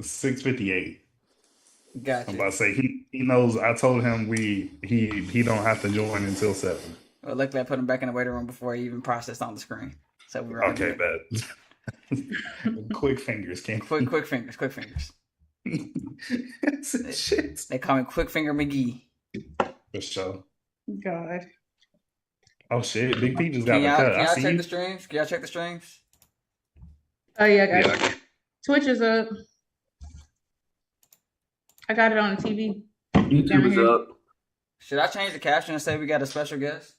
6:58. I'm Gotcha. about to say he knows. I told him he don't have to join until 7. Well, luckily I put him back in the waiting room before he even processed on the screen, so we were all Okay, good. bet. Quick fingers, King. Quick fingers, quick fingers. They, Shit. they call me Quick Finger McGee. For sure. God. Oh shit, Big P just Can got the y'all cut. can I y'all see check the you. streams? Can y'all check the streams? Oh yeah, I got Yeah. you. Twitch is up. I got it on the TV YouTube down is here. up. Should I change the caption and say we got a special guest?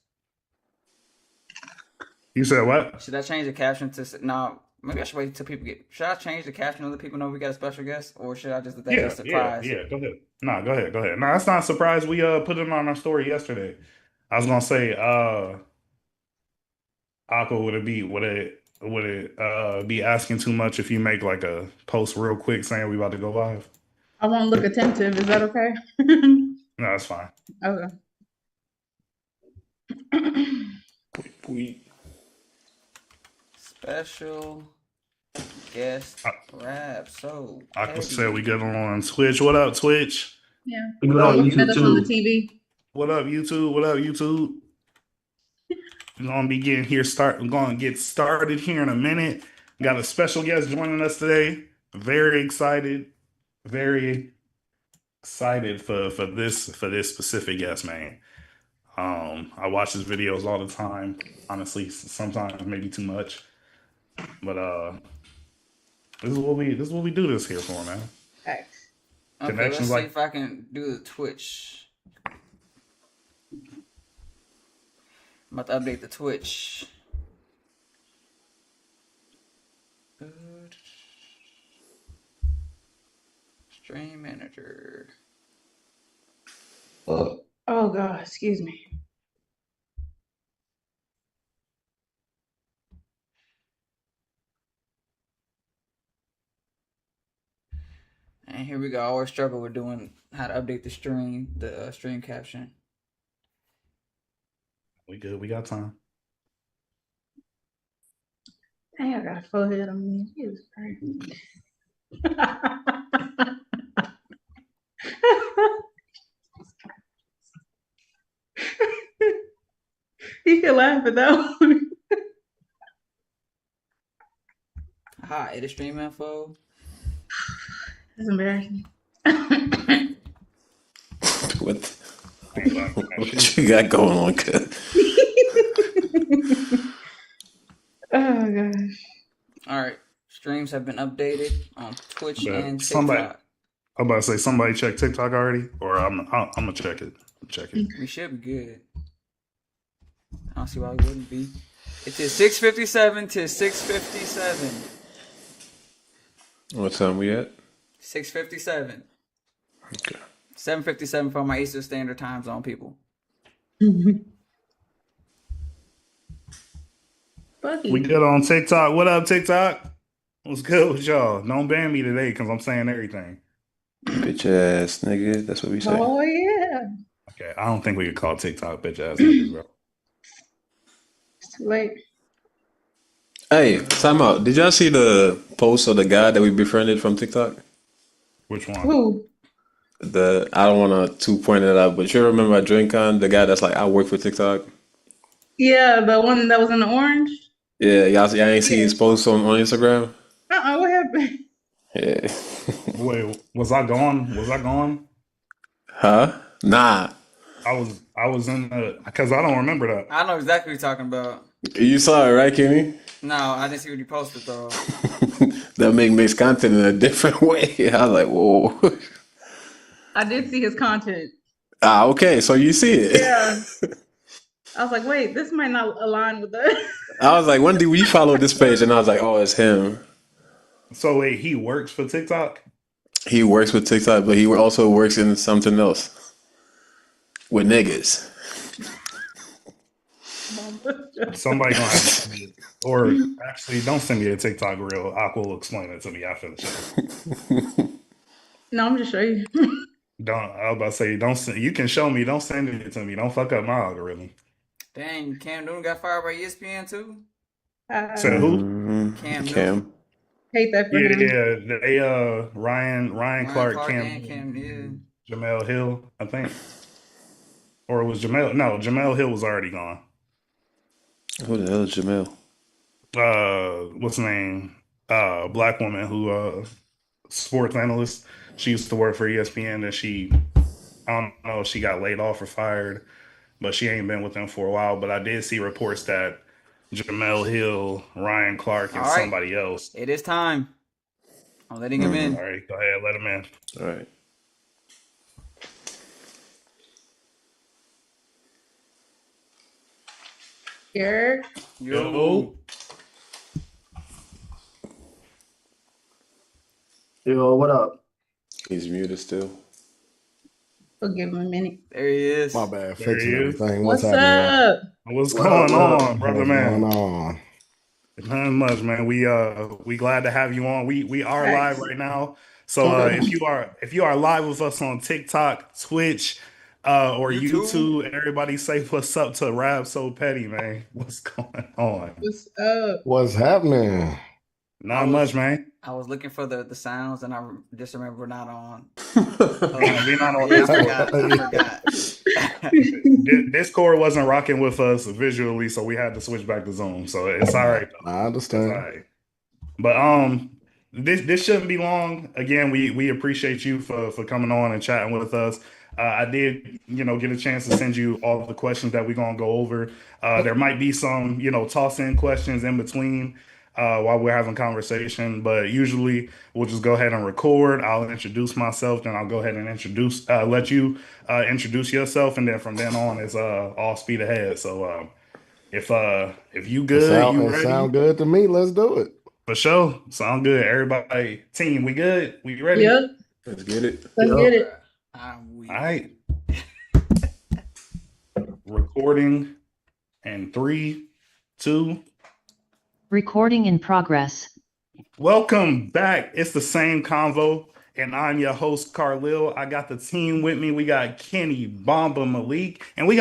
You said what? Should I change the caption to no? Maybe I should wait until people get. Should I change the caption to let people know we got a special guest, or should I just let that be a surprise? Go ahead. No, go ahead. Go ahead. No, that's not a surprise. We put it on our story yesterday. I was gonna say, Aqua, would it be asking too much if you make like a post real quick saying we about to go live? I won't look attentive. Is that okay? No, that's fine. Okay. Special guest rap. So Aqua said heavy. we get on Twitch. What up, Twitch? Yeah. We got on Looking at YouTube us on the too. TV. What up, YouTube? What up, YouTube? We're gonna be getting here. We're gonna get started here in a minute. Got a special guest joining us today. Very excited. Very excited for this specific guest, man. I watch his videos all the time. Honestly, sometimes maybe too much. But this is what we do this here for, man. Thanks. Okay, Connections let's see like if I can do the Twitch. I'm about to update the Twitch. Stream manager. Oh God, excuse me. And here we go. I always struggle with doing how to update the stream caption. we good. We got time. Dang, I got a forehead on me. Jesus Christ. You can laugh at that one. Hi, edit stream info. That's embarrassing. What? What you got going on, cuz? Oh gosh. All right, streams have been updated on Twitch But and somebody, TikTok. I'm about to say somebody check TikTok already, or I'm gonna check it. Check it. We should be good. I don't see why we wouldn't be. It is 6:57 to 6:57. What time we at? 6:57. Okay. 7:57 for my Eastern Standard Time Zone people. We good on TikTok. What up, TikTok? What's good with y'all? Don't ban me today because I'm saying everything. Bitch ass nigga. That's what we say. Oh yeah. Okay, I don't think we could call TikTok bitch ass niggas, bro. It's too late. Hey, time out. Did y'all see the post of the guy that we befriended from TikTok? Which one? Who? I don't want to point it out, but you remember at DrinkCon, the guy that's like, I work for TikTok? Yeah, the one that was in the orange? Yeah, y'all ain't see his post on Instagram? What happened? Yeah. Wait, was I gone? Was I gone? Huh? Nah. I was in the because I don't remember that. I know exactly what you're talking about. You saw it, right, Kimmy? No, I didn't see what you posted though. That makes content in a different way. I was like, whoa. I did see his content. Ah, okay, so you see it. Yeah. I was like, wait, this might not align with us. I was like, when did we follow this page? And I was like, oh, it's him. So wait, he works for TikTok? He works with TikTok, but he also works in something else with niggas. Somebody gonna have to send me, or actually, don't send me a TikTok reel. Aqua will explain it to me after the show. No, I'm just showing you. Don't. I was about to say, don't. You can show me. Don't send it to me. Don't fuck up my algorithm. Dang, Cam Newton got fired by ESPN too? Said who? Mm-hmm. Cam Newton. Cam. Hate that for Yeah, him. yeah. They Ryan Ryan Clark, Clark Cam and Cam Newton. Jamel Hill, I think. Or it was Jamel? No, Jamel Hill was already gone. Who the hell is Jamel? What's the name? Black woman who sports analyst. She used to work for ESPN and I don't know if she got laid off or fired, but she ain't been with them for a while. But I did see reports that Jamel Hill, Ryan Clark, All and right, somebody else. it is time. I'm letting him Mm-hmm. All in. right, go ahead, let him in. All right. Eric, Yo. Yo, Yo, what up? He's muted still. we'll give him a minute. There he My is. bad, there he fixing is. everything. What's What's happening, y'all? up? What's What up? going What up? on, brother What's going man? on? Not much, man. We glad to have you on. We are live Thanks. right now. So Okay. if you are live with us on TikTok, Twitch, or YouTube. YouTube, everybody say what's up to Rab So Petty, man. What's going on? What's up? What's happening? I Not much, was man. I was looking for the sounds and just remember we're not on. We not on Yeah, I Discord. forgot. I forgot. Discord wasn't rocking with us visually, so we had to switch back to Zoom. So it's all Nah, right I though. It's all understand. right. But this shouldn't be long. Again, we appreciate you for coming on and chatting with us. I did, get a chance to send you all of the questions that we're gonna go over. There might be some, toss in questions in between while we're having conversation, but usually we'll just go ahead and record. I'll introduce myself, then I'll go ahead and let you introduce yourself, and then from then on it's all speed ahead. So if you It good, sound you it ready? sound good to me. Let's do it. For sure. Sound good. Everybody, team, we good? We ready? Yep. Let's get it. Let's Yep. get it. I'm All weak. right. Recording in three, two. Recording in progress. Welcome back. It's the same convo, and I'm your host, Carlil. I got the team with me. We got Kenny, Bomba, Malik, and we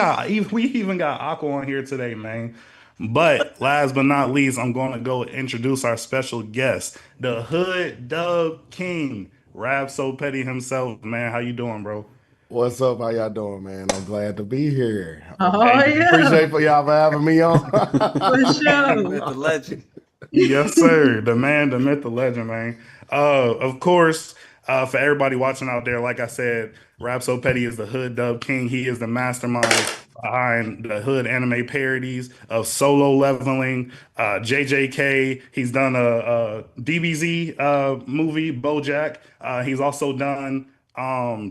even got Aqua on here today, man. But last but not least, I'm going to go introduce our special guest, the Hood Dub King, Rab So Petty himself, man. How you doing, bro? What's up? How y'all doing, man? I'm glad to be here. Oh Hey, yeah, Appreciate for y'all for having me on. for The sure. myth, the legend. yes, sir. The man, the myth, the legend, man. Of course, for everybody watching out there, like I said, Rap So Petty is the Hood Dub King. He is the mastermind behind the Hood anime parodies of Solo Leveling, JJK. He's done a DBZ movie, BoJack. He's also done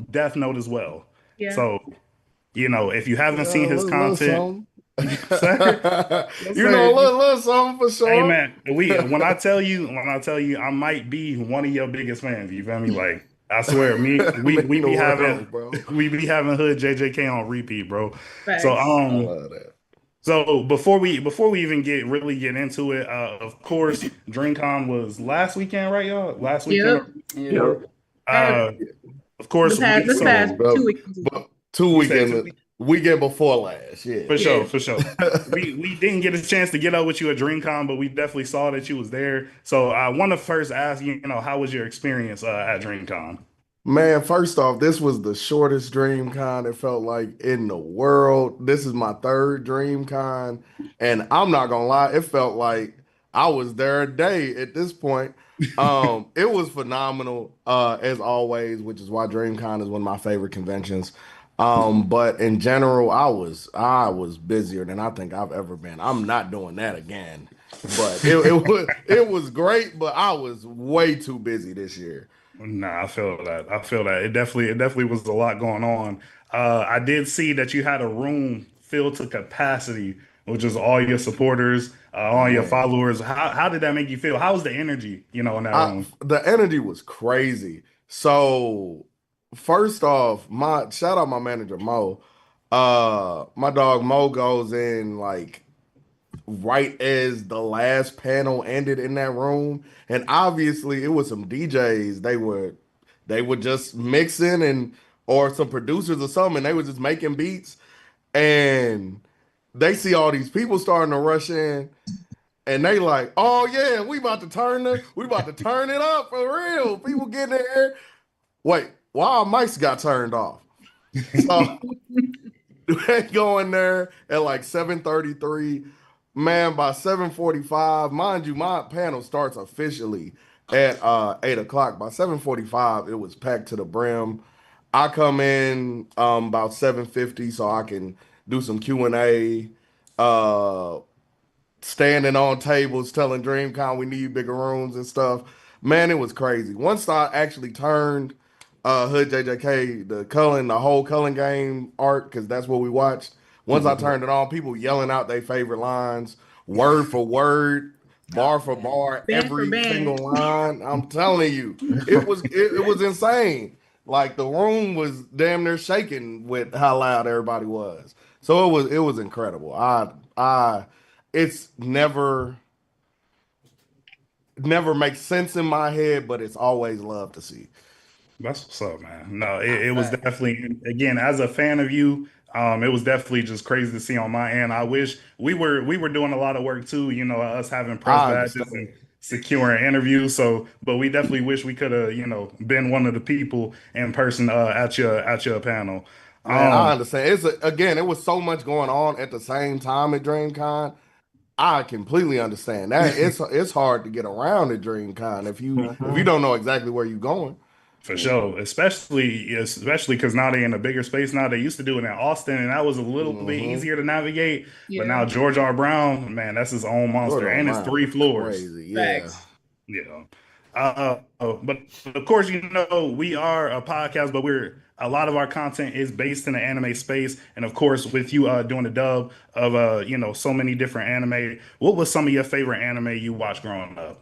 Death Note as well. Yeah. So, if you haven't Yeah, seen a his little content, something. yes, sir. Yes, You know, sir. a little something for Hey sure. man, when I tell you, I might be one of your biggest fans. You feel me? Like I swear, me we Mean we the be world, having bro. we be having Hood JJK on repeat, bro. So Facts. I love that. before we even get into it, of course, DreamCon was last weekend, right, y'all? Last weekend. Yep. Yeah. Yep. Uh, of course, we This so past But, 2 weeks ago. but two you said weekend weekend before last, yeah. for Yeah. sure, for sure. We didn't get a chance to get up with you at DreamCon, but we definitely saw that you was there. So I want to first ask you, how was your experience at DreamCon? Man, first off, this was the shortest Dream Con it felt like in the world. This is my third Dream Con, and I'm not gonna lie, it felt like I was there a day at this point. It was phenomenal, as always, which is why DreamCon is one of my favorite conventions. But in general, I was busier than I think I've ever been. I'm not doing that again. But it was great, but I was way too busy this year. Nah, I feel that. I feel that. It definitely was a lot going on. I did see that you had a room filled to capacity, which is all your supporters, all your Man. followers. How did that make you feel? How was the energy, in that room? The energy was crazy. So first off, my shout out my manager Mo. My dog Mo goes in like right as the last panel ended in that room, and obviously it was some DJs. They were just mixing and or some producers or something. And they were just making beats, and they see all these people starting to rush in. and they like, oh yeah, we about to turn it up for real. People getting there. Wait, why our mics got turned off? So they go in there at like 7:33. Man, by 7:45, mind you, my panel starts officially at 8 o'clock. By 7:45, it was packed to the brim. I come in about 7:50 so I can do some Q&A. Uh Standing on tables telling DreamCon we need bigger rooms and stuff. Man, it was crazy. Once I actually turned Hood JJK, the whole Cullen game arc, because that's what we watched. Once I turned it on, people yelling out their favorite lines, word for word, bar Oh for man. bar, Band for every band. single line. I'm telling you, it was insane. Like the room was damn near shaking with how loud everybody was. So it was incredible. I it's never makes sense in my head, but it's always love to see. That's what's up, man. No, Nah, it was facts. definitely, again, as a fan of you, it was definitely just crazy to see on my end. I wish we were doing a lot of work too, us having press I badges and understand. securing interviews. So, but we definitely wish we could have, been one of the people in person at your panel. Man, I Um, understand. Again, it was so much going on at the same time at DreamCon. I completely understand that. It's hard to get around at DreamCon if you mhm. don't know exactly where you're going. For sure, especially because now they're in a bigger space now. They used to do it in Austin, and that was a little bit Mm-hmm. easier to navigate. But Yeah. now George R. Brown, man, that's his own monster, Jordan and it's Brown three is floors. crazy. Yeah. Facts. Yeah. But of course, we are a podcast, but we're a lot of our content is based in the anime space, and of course, with you doing the dub of so many different anime. What was some of your favorite anime you watched growing up?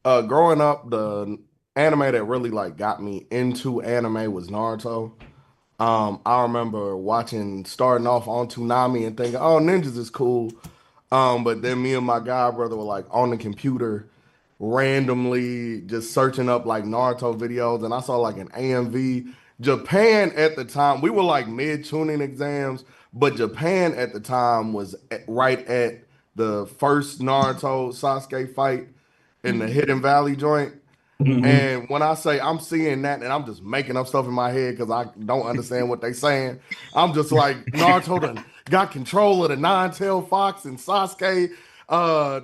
Growing up, the anime that really like got me into anime was Naruto. I remember starting off on Toonami and thinking, "Oh, ninjas is cool." But then me and my god brother were like on the computer, randomly just searching up like Naruto videos, and I saw like an AMV. Japan at the time, we were like mid tuning exams, but Japan at the time was right at the first Naruto Sasuke fight in the Mhm. Hidden Valley joint. Hmm. And when I say I'm seeing that and I'm just making up stuff in my head because I don't understand what they saying, I'm just like Naruto done got control of the nine-tailed fox and Sasuke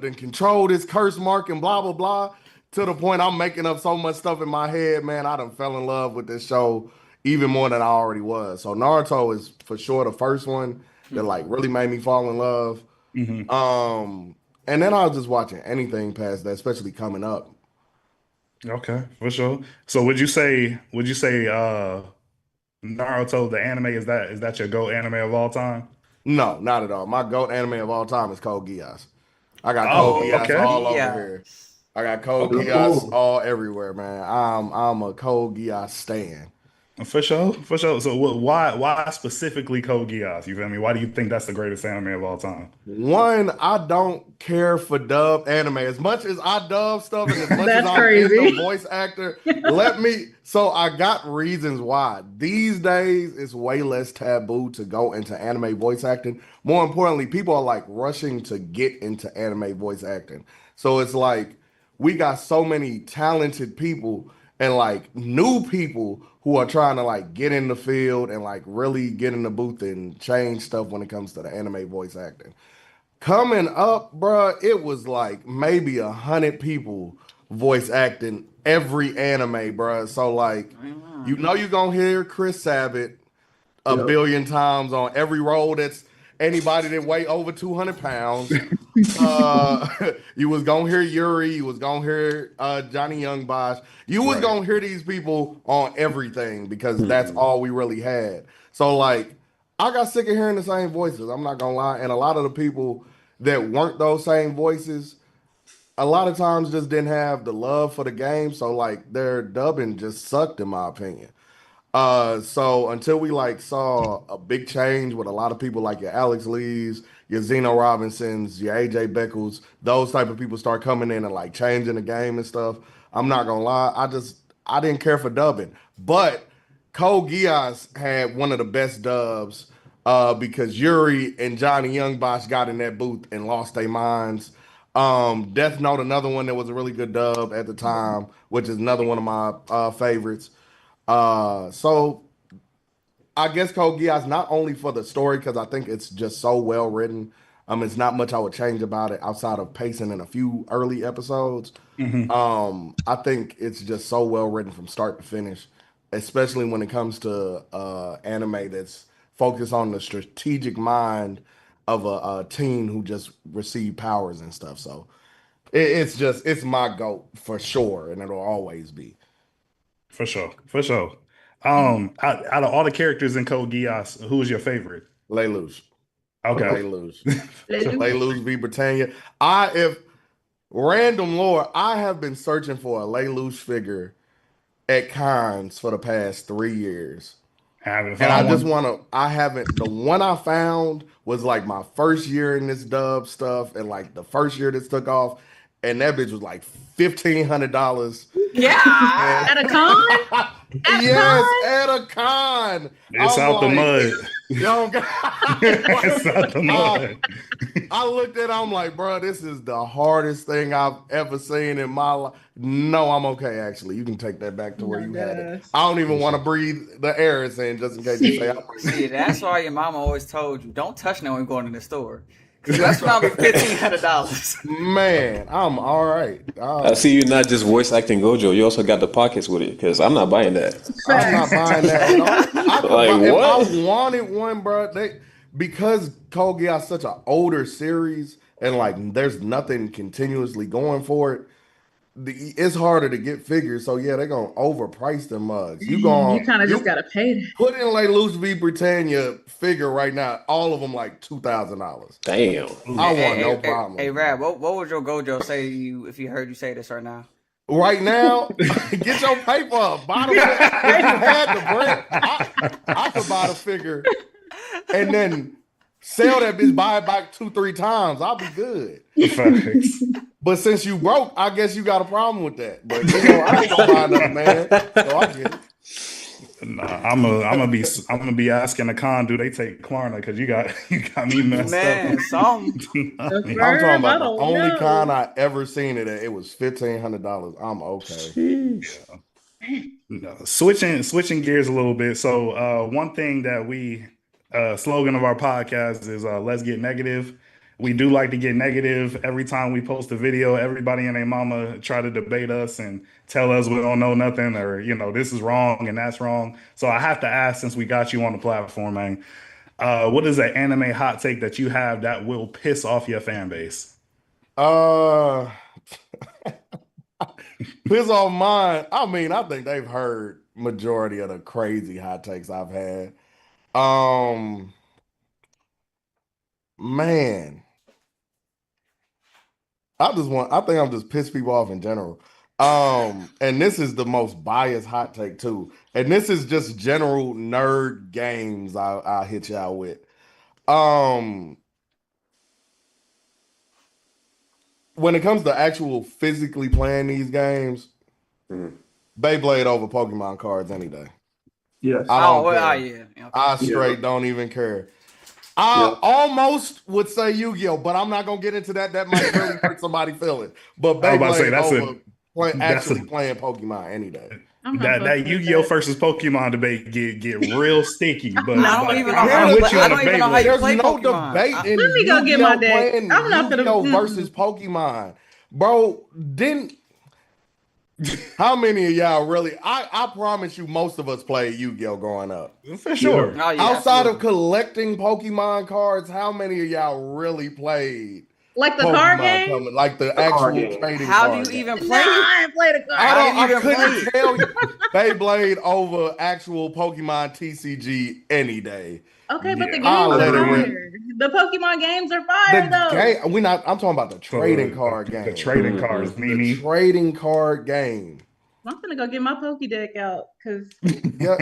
then controlled his curse mark and blah blah blah. To the point I'm making up so much stuff in my head, man. I done fell in love with this show even more than I already was. So Naruto is for sure the first one that like really made me fall in love. Hmm. Um, and then I was just watching anything past that, especially coming up. Okay, for sure. So would you say Naruto the anime is that your go anime of all time? No, not at all. My GOAT anime of all time is Code Geass. I got Code Oh, Geass Code okay. all over here. Geass. I got Code Okay. Geass all everywhere, man. I'm a Code Geass stan. For sure. For sure. So why specifically Code Geass? You feel me? Why do you think that's the greatest anime of all time? One, I don't care for dub anime as much as I dub stuff and as much as That's I'm in the crazy. voice actor. So I got reasons why. These days, it's way less taboo to go into anime voice acting. More importantly, people are like rushing to get into anime voice acting. So it's like we got so many talented people and like new people who are trying to like get in the field and like really get in the booth and change stuff when it comes to the anime voice acting. Coming up, bruh, it was like maybe 100 people voice acting every anime, bruh. So like, you're gonna hear Chris Sabat a Yep. billion times on every role that's anybody that weigh over 200 pounds. You was gonna hear Yuri, you was gonna hear Johnny Young Bosch. You was Right. gonna hear these people on everything because that's Mhm. all we really had. So like I got sick of hearing the same voices. I'm not gonna lie. And a lot of the people that weren't those same voices, a lot of times just didn't have the love for the game. So like their dubbing just sucked in my opinion. So until we like saw a big change with a lot of people like your Alex Lees, your Zeno Robinsons, your AJ Beckles, those type of people start coming in and like changing the game and stuff. I'm not gonna lie, I didn't care for dubbing, but Cole Gias had one of the best dubs because Yuri and Johnny Youngbosch got in that booth and lost their minds. Death Note, another one that was a really good dub at the time, which is another one of my favorites. So I guess Code Geass not only for the story because I think it's just so well written. It's not much I would change about it outside of pacing in a few early episodes. Hmm. I think it's just so well written from start to finish, especially when it comes to anime that's focused on the strategic mind of a teen who just received powers and stuff. So it's my goat for sure, and it'll always be For sure. For sure. Out of all the characters in Code Geass, who is your favorite? Lelouch. Okay. Lelouch. Lelouch. Lelouch v Britannia. If random lore, I have been searching for a Lelouch figure at cons for the past 3 years. Haven't And I found just one. want to, I haven't, the one I found was like my first year in this dub stuff and like the first year this took off. And that bitch was like $1,500. Yeah. At a con? At a Yes, con? at a con. It's I'm out the like, mud. yo, It's out the mud. I looked at it, I'm like, bro, this is the hardest thing I've ever seen in my life. No, I'm okay, actually. You can take that back to where Oh you my had it. gosh. I don't even want to breathe the air it's in just in case you say I'm See, that's why your mama always told you don't touch no one going to the store. Cause that's when I'll be $1,500. Man, I'm all right. I see you not just voice acting Gojo. You also got the pockets with it because I'm not buying that. I'm not buying that at all. I could Like, buy, if what? I wanted one, bro, because Code Geass such an older series and like there's nothing continuously going for it, it's harder to get figures. So yeah, they're gonna overprice them mugs. You kind of just gotta pay that. Put in like Luce v Britannia figure right now, all of them like $2,000. Damn. I want no problem. Hey, Rab, what would your Gojo say to you if he heard you say this right now? Right now, get your paper up. Buy the if you had the bread, I could buy the figure and then sell that bitch, buy it back 2-3 times. I'll be good. Facts. But since you broke, I guess you got a problem with that. But I ain't gonna buy nothing, man. So I get it. Nah, I'm gonna be asking the con, do they take Klarna? Because you got me messed Man, up. some. I'm talking about the only con I ever seen it at. It was $1,500. I'm okay. No, switching gears a little bit. So one thing that we slogan of our podcast is let's get negative. We do like to get negative every time we post a video. Everybody and their mama try to debate us and tell us we don't know nothing or this is wrong and that's wrong. So I have to ask, since we got you on the platform, man, what is an anime hot take that you have that will piss off your fan base? Piss off mine. I mean, I think they've heard majority of the crazy hot takes I've had. Man, I think I'm just piss people off in general. And this is the most biased hot take too. And this is just general nerd games I hit y'all with. When it comes to actual physically playing these games, Beyblade over Pokemon cards any day. Yes. I don't care. Yeah. Okay. I straight don't even care. I almost would say Yu-Gi-Oh, but I'm not gonna get into that. That might really hurt somebody's feeling. But I was about to say, Beyblade that's over playing Pokemon any day. That Yu-Gi-Oh versus Pokemon debate get real sticky. But I don't even know I'm how with you I on don't the even know how you Beyblade. There's play no Pokemon. debate in Let me go get my Yu-Gi-Oh deck. playing I'm not gonna- Yu-Gi-Oh versus Pokemon. Bro, how many of y'all really I promise you most of us played Yu-Gi-Oh growing up. For sure. Oh, yeah, Outside of absolutely. collecting Pokemon cards, how many of y'all really played Like the Pokemon card game? coming, like the card actual game. trading How card do you game? even Nah, play? I ain't played a card. I even couldn't play? tell you. Beyblade over actual Pokemon TCG any day. Okay, but the games I'll are let it fire. rip. The Pokemon games are fire though. I'm talking about the trading card game. The trading cards, The Mimi. trading card game. I'm gonna go get my Pokédeck out because Yeah,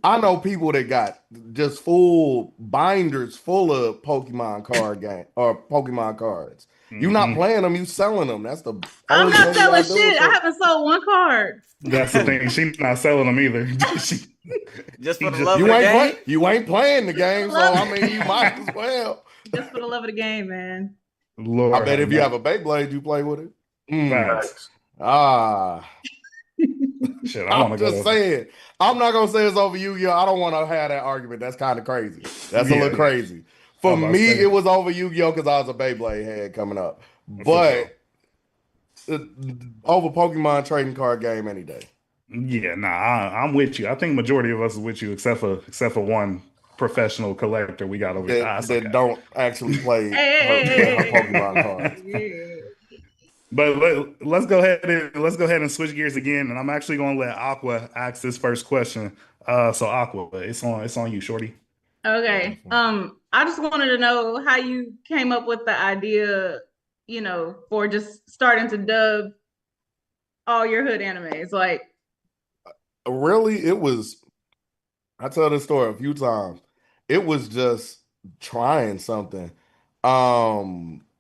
I know people that got just full binders full of Pokemon card game or Pokemon cards. You not playing them, you selling them. That's the I'm only not thing selling y'all do shit. with I it. haven't sold one card. That's the thing. She's not selling them either. Just for the You love of You the ain't game? you ain't playing the game, so I mean you might as well. Just for the love of the game, man. I Lord bet have if you have mercy. a Beyblade, you play with it. Mm. Facts. Facts. Ah, Shit, I want I'm to go just to. saying. I'm not gonna say it's over Yu-Gi-Oh. I don't want to have that argument. That's kind of crazy. That's a Yeah, little crazy. I For was about to me, say it was over Yu-Gi-Oh because I was a Beyblade head coming up, for but sure. uh, over Pokemon trading card game any day. Yeah, nah, I'm with you. I think majority of us is with you, except for one professional collector we got over here. That Ah, it's that okay. don't actually Hey, play her hey, hey, Pokemon cards. yeah. But let's go ahead and switch gears again, and I'm actually going to let Aqua ask this first question. So Aqua, it's on you, shorty. Okay. I just wanted to know how you came up with the idea, for just starting to dub all your hood animes. Like, Really, it was. I tell this story a few times. It was just trying something.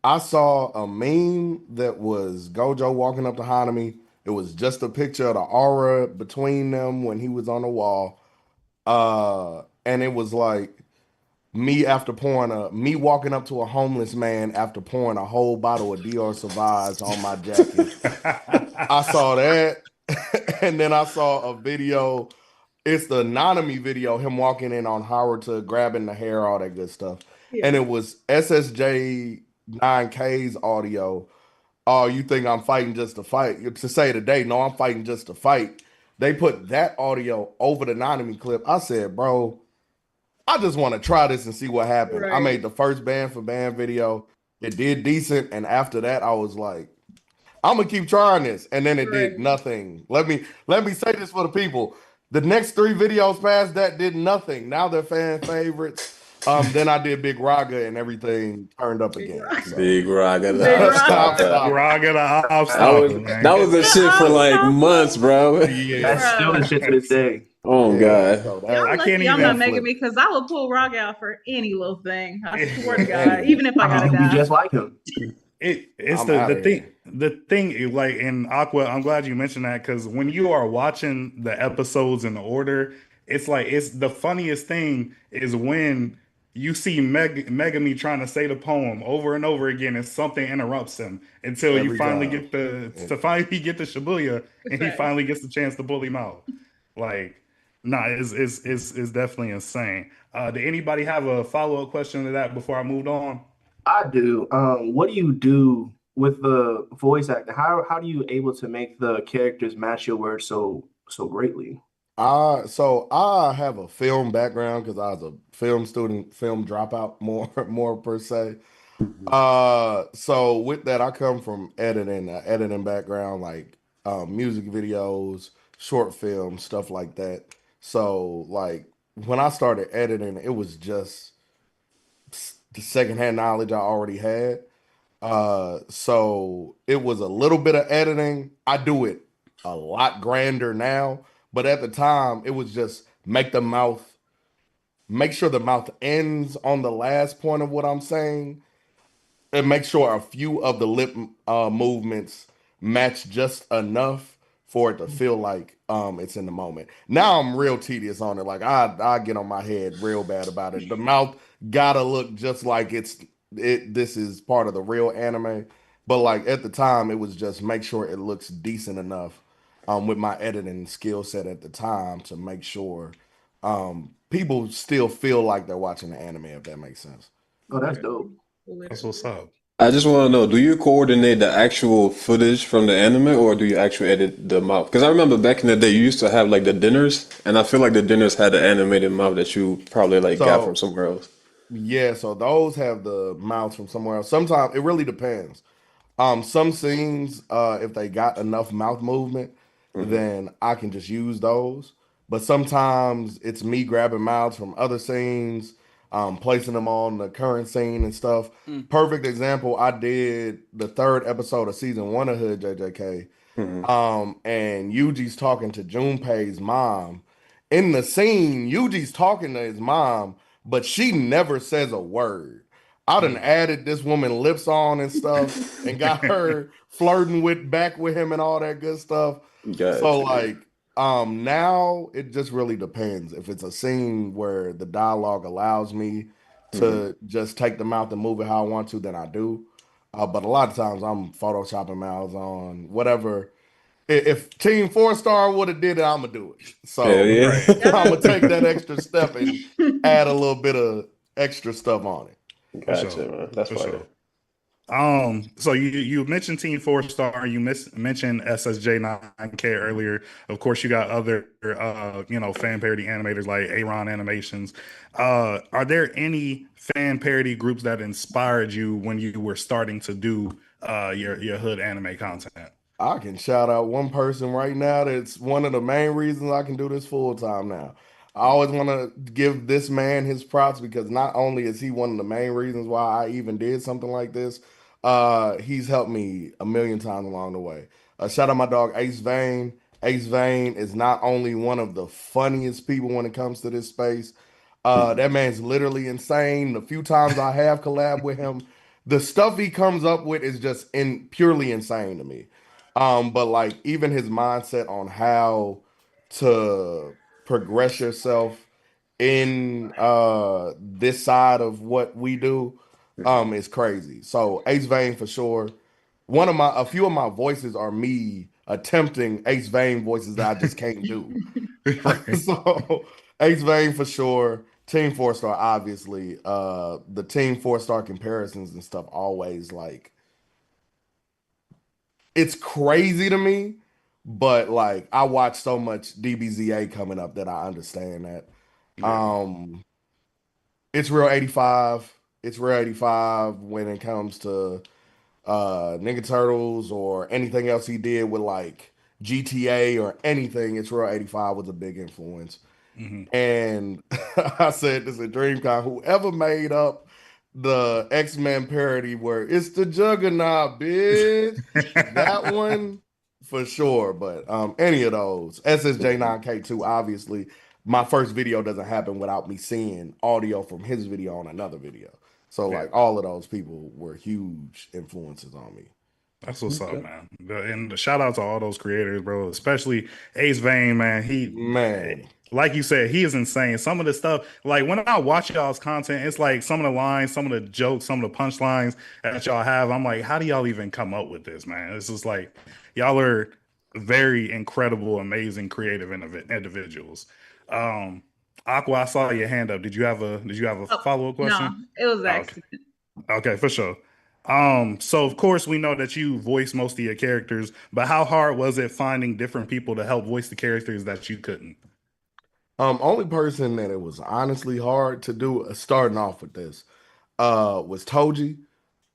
I saw a meme that was Gojo walking up to Hanami. It was just a picture of the aura between them when he was on the wall. And it was like me walking up to a homeless man after pouring a whole bottle of Dior Sauvage on my jacket. I saw that, and then I saw a video. It's the Nanami video, him walking in on Howard to grabbing the hair, all that good stuff. yeah, And it was SSJ 9K's audio. Oh, you think I'm fighting just to fight? To say today, no, I'm fighting just to fight. They put that audio over the Nanami clip. I said, bro, I just want to try this and see what happened. I right, made the first band for band video. It did decent. And after that, I was like, I'm gonna keep trying this, and then it did right. nothing. Let me say this for the people. The next three videos past that did nothing. Now they're fan favorites. Then I did Big Raga, and everything turned up Big again. rock. So Big rock. Big rock. stop. Raga the That was obstacle, man. that was the The shit for like months, obstacle. bro. Yeah, That's still the Bro. shit to this day. Oh yeah. god. So Y'all I can't lucky I'm not that even. Mega Me flipped. because I will pull rock out for any little thing. I swear to Yeah, God, any. even if I I mean, gotta you'd be die. just like him. It's I'm the out the of thing here. the thing like in Aqua. I'm glad you mentioned that because when you are watching the episodes in order, it's the funniest thing is when you see Megami trying to say the poem over and over again, and something interrupts him until you Every finally time. get the And to finally get the Shibuya, and he Facts. finally gets the chance to pull him out. Like, nah, it's definitely insane. Did anybody have a follow-up question to that before I moved on? I do. What do you do with the voice acting? How do you able to make the characters match your words so greatly? so I have a film background because I was a film student, film dropout more per se. So with that, I come from editing background, like music videos, short films, stuff like that. So like when I started editing, it was just the secondhand knowledge I already had. So it was a little bit of editing. I do it a lot grander now, but at the time, it was just make sure the mouth ends on the last point of what I'm saying and make sure a few of the lip movements match just enough for it to feel like it's in the moment. Now I'm real tedious on it. Like I get on my head real bad about it. The mouth gotta look just like this is part of the real anime. But like at the time it was just make sure it looks decent enough with my editing skill set at the time to make sure people still feel like they're watching the anime if that makes sense. Oh, that's Literally. dope. That's Literally. what's up. I just want to know, do you coordinate the actual footage from the anime or do you actually edit the mouth? Because I remember back in the day, you used to have like the dinners, and I feel like the dinners had the animated mouth that you probably like got from So somewhere else. yeah, so those have the mouths from somewhere else. Sometimes it really depends. Some scenes, if they got enough mouth movement, Hmm. then I can just use those. But sometimes it's me grabbing mouths from other scenes, placing them on the current scene and stuff. Mm. Perfect example, I did the third episode of season one of Hood JJK. Hmm. And Yuji's talking to Junpei's mom. In the scene, Yuji's talking to his mom, but she never says a word. I done Mm. added this woman lips on and stuff and got her flirting with back with him and all that good stuff. So Gotcha. like now it just really depends. If it's a scene where the dialogue allows me Hmm. to just take the mouth and move it how I want to, then I do. But a lot of times I'm photoshopping mouths on whatever. If Team Four Star would have did it, I'm gonna do it. Hell So yeah. Right. I'm gonna take that extra step and add a little bit of extra stuff on it. For Gotcha, sure. man. That's For fire. sure. So you mentioned Team Four Star, you mentioned SSJ9K earlier. Of course, you got other fan parody animators like Aaron Animations. Are there any fan parody groups that inspired you when you were starting to do your hood anime content? I can shout out one person right now that's one of the main reasons I can do this full time now. I always want to give this man his props because not only is he one of the main reasons why I even did something like this, he's helped me a million times along the way. Shout out my dog Ace Vane. Ace Vane is not only one of the funniest people when it comes to this space. That man's literally insane. The few times I have collabed with him, the stuff he comes up with is just purely insane to me. But like even his mindset on how to progress yourself in this side of what we do is crazy. So Ace Vane for sure. A few of my voices are me attempting Ace Vane voices that I just can't do. Right. So Ace Vane for sure. Team Four Star, obviously. The Team Four Star comparisons and stuff always like it's crazy to me, but like I watch so much DBZA coming up that I understand that. Yeah. Um, it's real 85. It's real 85 when it comes to Ninja Turtles or anything else he did with like GTA or anything. It's real 85 was a big influence. Hmm. And I said this at DreamCon. Whoever made up the X-Men parody where it's the Juggernaut, bitch. That one for sure. But any of those. SSJ9K2, obviously, my first video doesn't happen without me seeing audio from his video on another video. So Yeah. like all of those people were huge influences on me. That's what's up, Okay. man. And the shout out to all those creators, bro. Especially Ace Vane, man. Man. Like you said, he is insane. Some of the stuff, like when I watch y'all's content, it's like some of the lines, some of the jokes, some of the punchlines that y'all have. I'm like, how do y'all even come up with this, man? It's just like y'all are very incredible, amazing, creative individuals. Um, Aqua, I saw your hand up. Did you have a Oh, follow up no, question? it was Oh, okay. accident. Okay, for sure. So of course we know that you voice most of your characters, but how hard was it finding different people to help voice the characters that you couldn't? Only person that it was honestly hard to do starting off with this was Toji.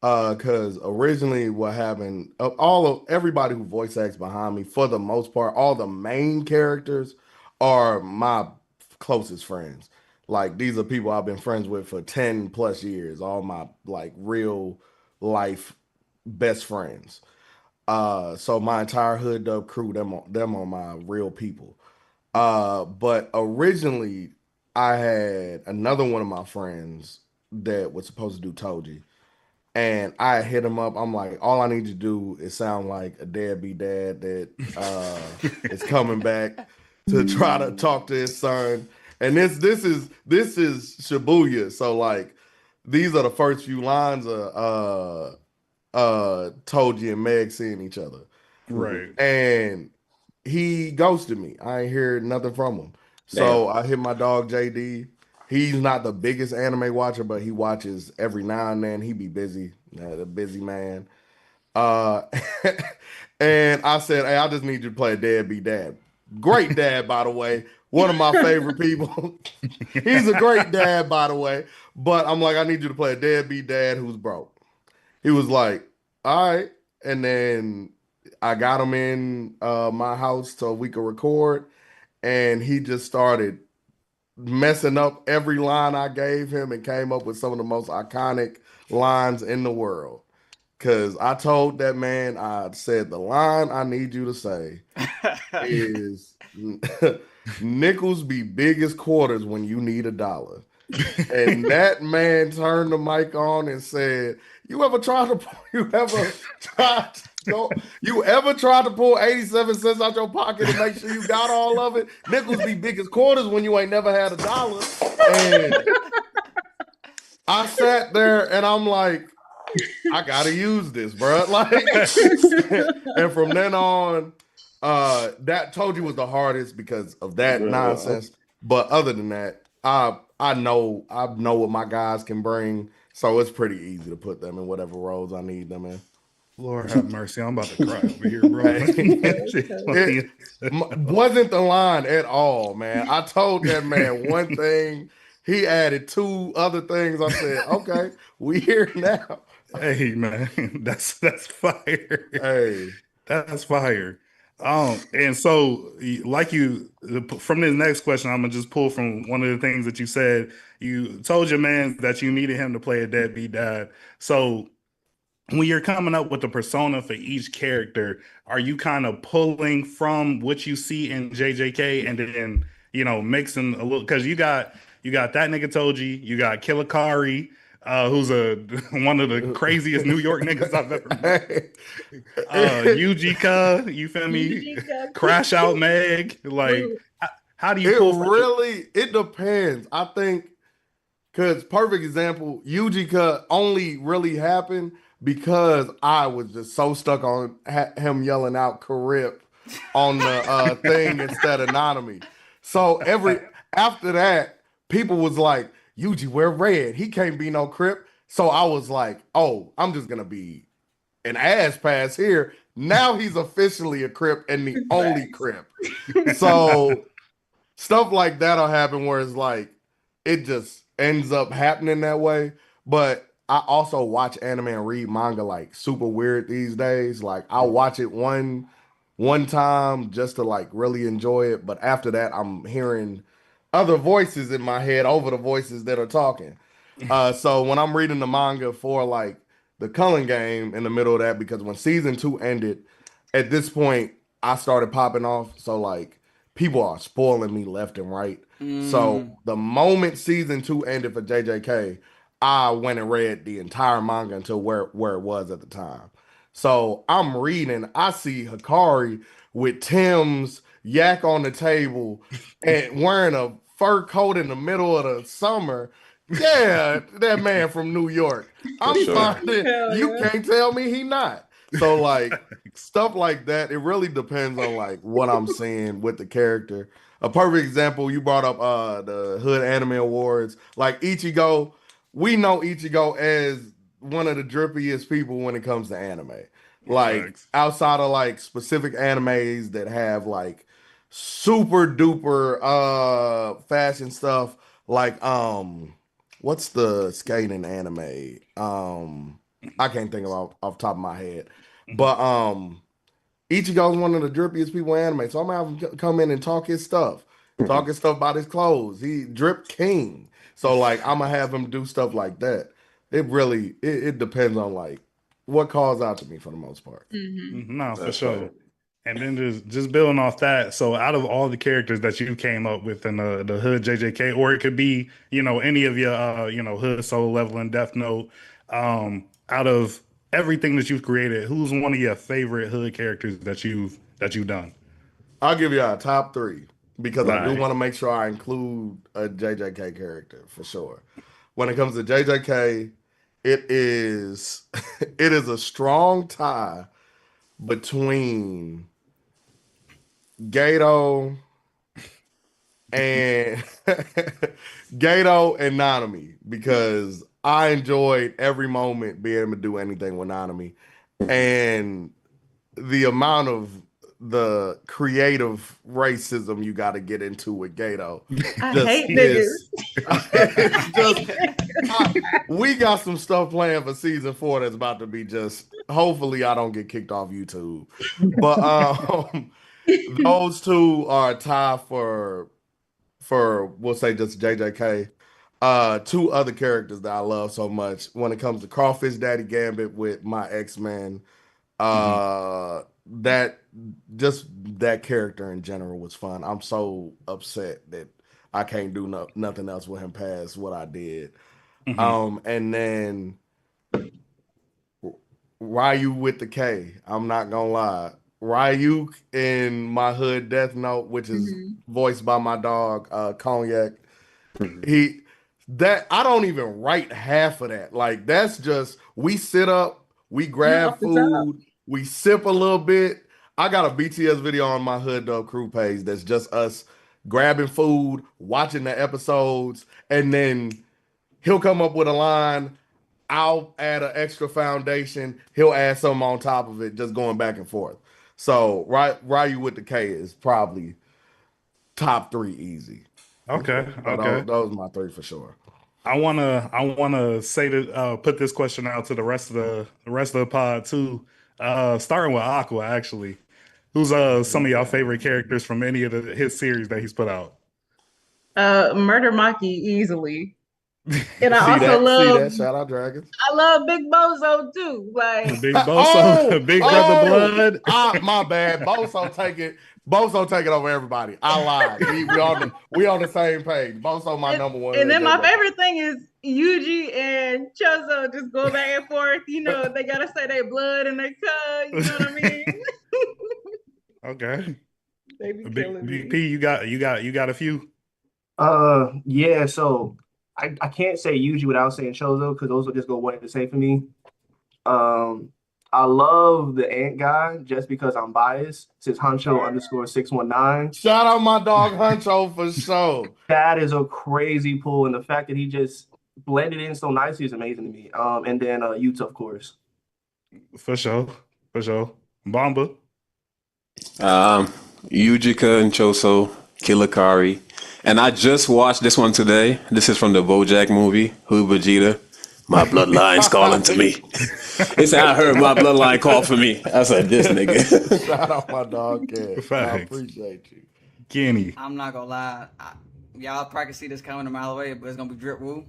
Because originally what happened, all of everybody who voice acts behind me, for the most part, all the main characters are my closest friends. Like these are people I've been friends with for 10 plus years, all my like real life best friends. So my entire Hood Dub crew, them are my real people. But originally I had another one of my friends that was supposed to do Toji. And I hit him up. I'm like, all I need you to do is sound like a deadbeat dad that is coming back to try to talk to his son. And this is Shibuya. So like these are the first few lines of Toji and Meg seeing each other. Right. And he ghosted me. I ain't hear nothing from him. Damn. So I hit my dog JD. He's not the biggest anime watcher, but he watches every now and then. He be busy, the busy man. Uh, and I said, "Hey, I just need you to play a deadbeat dad. Great dad, by the way. One of my favorite people. He's a great dad, by the way. But I'm like, I need you to play a deadbeat dad who's broke." He was like, "All right." And then I got him in my house so we could record, and he just started messing up every line I gave him and came up with some of the most iconic lines in the world. Cause I told that man, I said the line I need you to say is nickels be big as quarters when you need a dollar. And that man turned the mic on and said, tried to you ever tried to pull 87 cents out your pocket and make sure you got all of it? Nickels be big as quarters when you ain't never had a dollar." And I sat there and I'm like, I gotta use this, bro. Like, and from then on, that told you was the hardest because of that Yeah. nonsense. But other than that, I know what my guys can bring, so it's pretty easy to put them in whatever roles I need them in. Lord have mercy. I'm about to cry over here, bro. Hey, Shit funny it as hell. wasn't the line at all, man. I told that man one thing, he added two other things. I said, okay, we here now. Hey man, that's fire. Hey. That's fire. And so like you from this next question, I'm gonna just pull from one of the things that you said. You told your man that you needed him to play a deadbeat dad. So when you're coming up with the persona for each character, are you kind of pulling from what you see in JJK and then, mixing a little because you got that nigga Toji, you got Killikari, who's one of the craziest New York niggas I've ever met. It, Yujika, you feel me? Crash Out Meg. Like, how do you it pull from the really it depends. I think because perfect example, Yujika only really happened because I was just so stuck on him yelling out "Karip" on the thing instead of Nanami. So after that, people was like, "Yuji, wear red. He can't be no Crip." So I was like, "Oh, I'm just gonna be an ass pass here." Now he's officially a Crip and the only Facts. Crip. So stuff like that'll happen where it's like it just ends up happening that way. But I also watch anime and read manga like super weird these days. Like I'll watch it one time just to like really enjoy it, but after that I'm hearing other voices in my head over the voices that are talking. So when I'm reading the manga for like the Culling game in the middle of that, because when season two ended, at this point I started popping off. So like people are spoiling me left and right. So Mm. the moment season two ended for JJK, I went and read the entire manga until where it was at the time. So I'm reading, I see Hikari with Tim's yak on the table and wearing a fur coat in the middle of the summer. Yeah, that man from New York. For I'm sure. finding Hell you yeah. can't tell me he not. So like stuff like that, it really depends on like what I'm seeing with the character. A perfect example, you brought up the Hood Anime Awards. Like Ichigo, we know Ichigo as one of the drippiest people when it comes to anime. Like facts? outside of like specific animes that have like super duper fashion stuff, like what's the skating anime? I can't think of off the top of my head. But Ichigo's one of the drippiest people in anime, so I'm gonna have him come in and talk his stuff about his clothes. He drip king, so like I'm gonna have him do stuff like that. It depends on like what calls out to me for the most part. Hmm. No, for That's sure. fire. And then just building off that, so out of all the characters that you came up with in the Hood JJK, or it could be, any of your Hood Solo Level and Death Note, out of everything that you've created, who's one of your favorite Hood characters that you've done? I'll give you a top three because All I do right. want to make sure I include a JJK character for sure. When it comes to JJK, it is it is a strong tie between Gato and Gato and Nanami because I enjoyed every moment being able to do anything with Nanami. And the amount of the creative racism you got to get into with Gato I just hate niggas. is it's just we got some stuff planned for season four that's about to be just hopefully I don't get kicked off YouTube. But those two are a tie for we'll say just JJK. Two other characters that I love so much when it comes to Crawfish Daddy Gambit with my X-Men. Mhm. That just that character in general was fun. I'm so upset that I can't do nothing else with him past what I did. Mhm. And then Ryu with the K. I'm not gonna lie. Ryu in my Hood Death Note, which is Mhm. voiced by my dog, Cognac. Mhm. He That I don't even write half of that. Like that's just we sit up, we Off grab the top. food, we sip a little bit. I got a BTS video on my Hood Dub Crew page that's just us grabbing food, watching the episodes, and then he'll come up with a line. I'll add an extra foundation. He'll add something on top of it, just going back and forth. So right, Ryu with the K is probably top three easy. Okay, So okay. those are my three for sure. I wanna say that put this question out to the rest of the pod too. Starting with Aqua actually. Who's some of y'all favorite characters from any of his series that he's put out? Murder Maki easily. And I See also that? See love that? Shout out Dragons. I love Big Bozo too. Like Big Boso, Oh, Big Brother oh, Blood. my bad. Boso take it. Boso take it over everybody. I lied. We on the same page. Boso my and, number one and hood then my nigga. favorite thing is Yuji and Chozo just go back and forth. You know, they gotta say their blood and their cut, you know what I mean? Okay. They be Big killing Big me. P, you got a few. Yeah, so I can't say Yuji without saying Chozo because those will just go one and the same for me. Um, I love the ant guy just because I'm biased. Since Huncho underscore 619. Shout out my dog Huncho for sure. That is a crazy pull, and the fact that he just blended in so nicely is amazing to me. And then Yuta, of course. For sure. For sure. Bomba. Um, Yujika and Choso, Kilakari. And I just watched this one today. This is from the BoJack movie, Who Vegeta. My bloodline's calling to me. They said I heard my bloodline call for me. I said, this nigga. Shout out my dog Cat. I Facts. appreciate you. Kenny. I'm not gonna lie. Y'all probably can see this coming a mile away, but it's gonna be Drip Woo.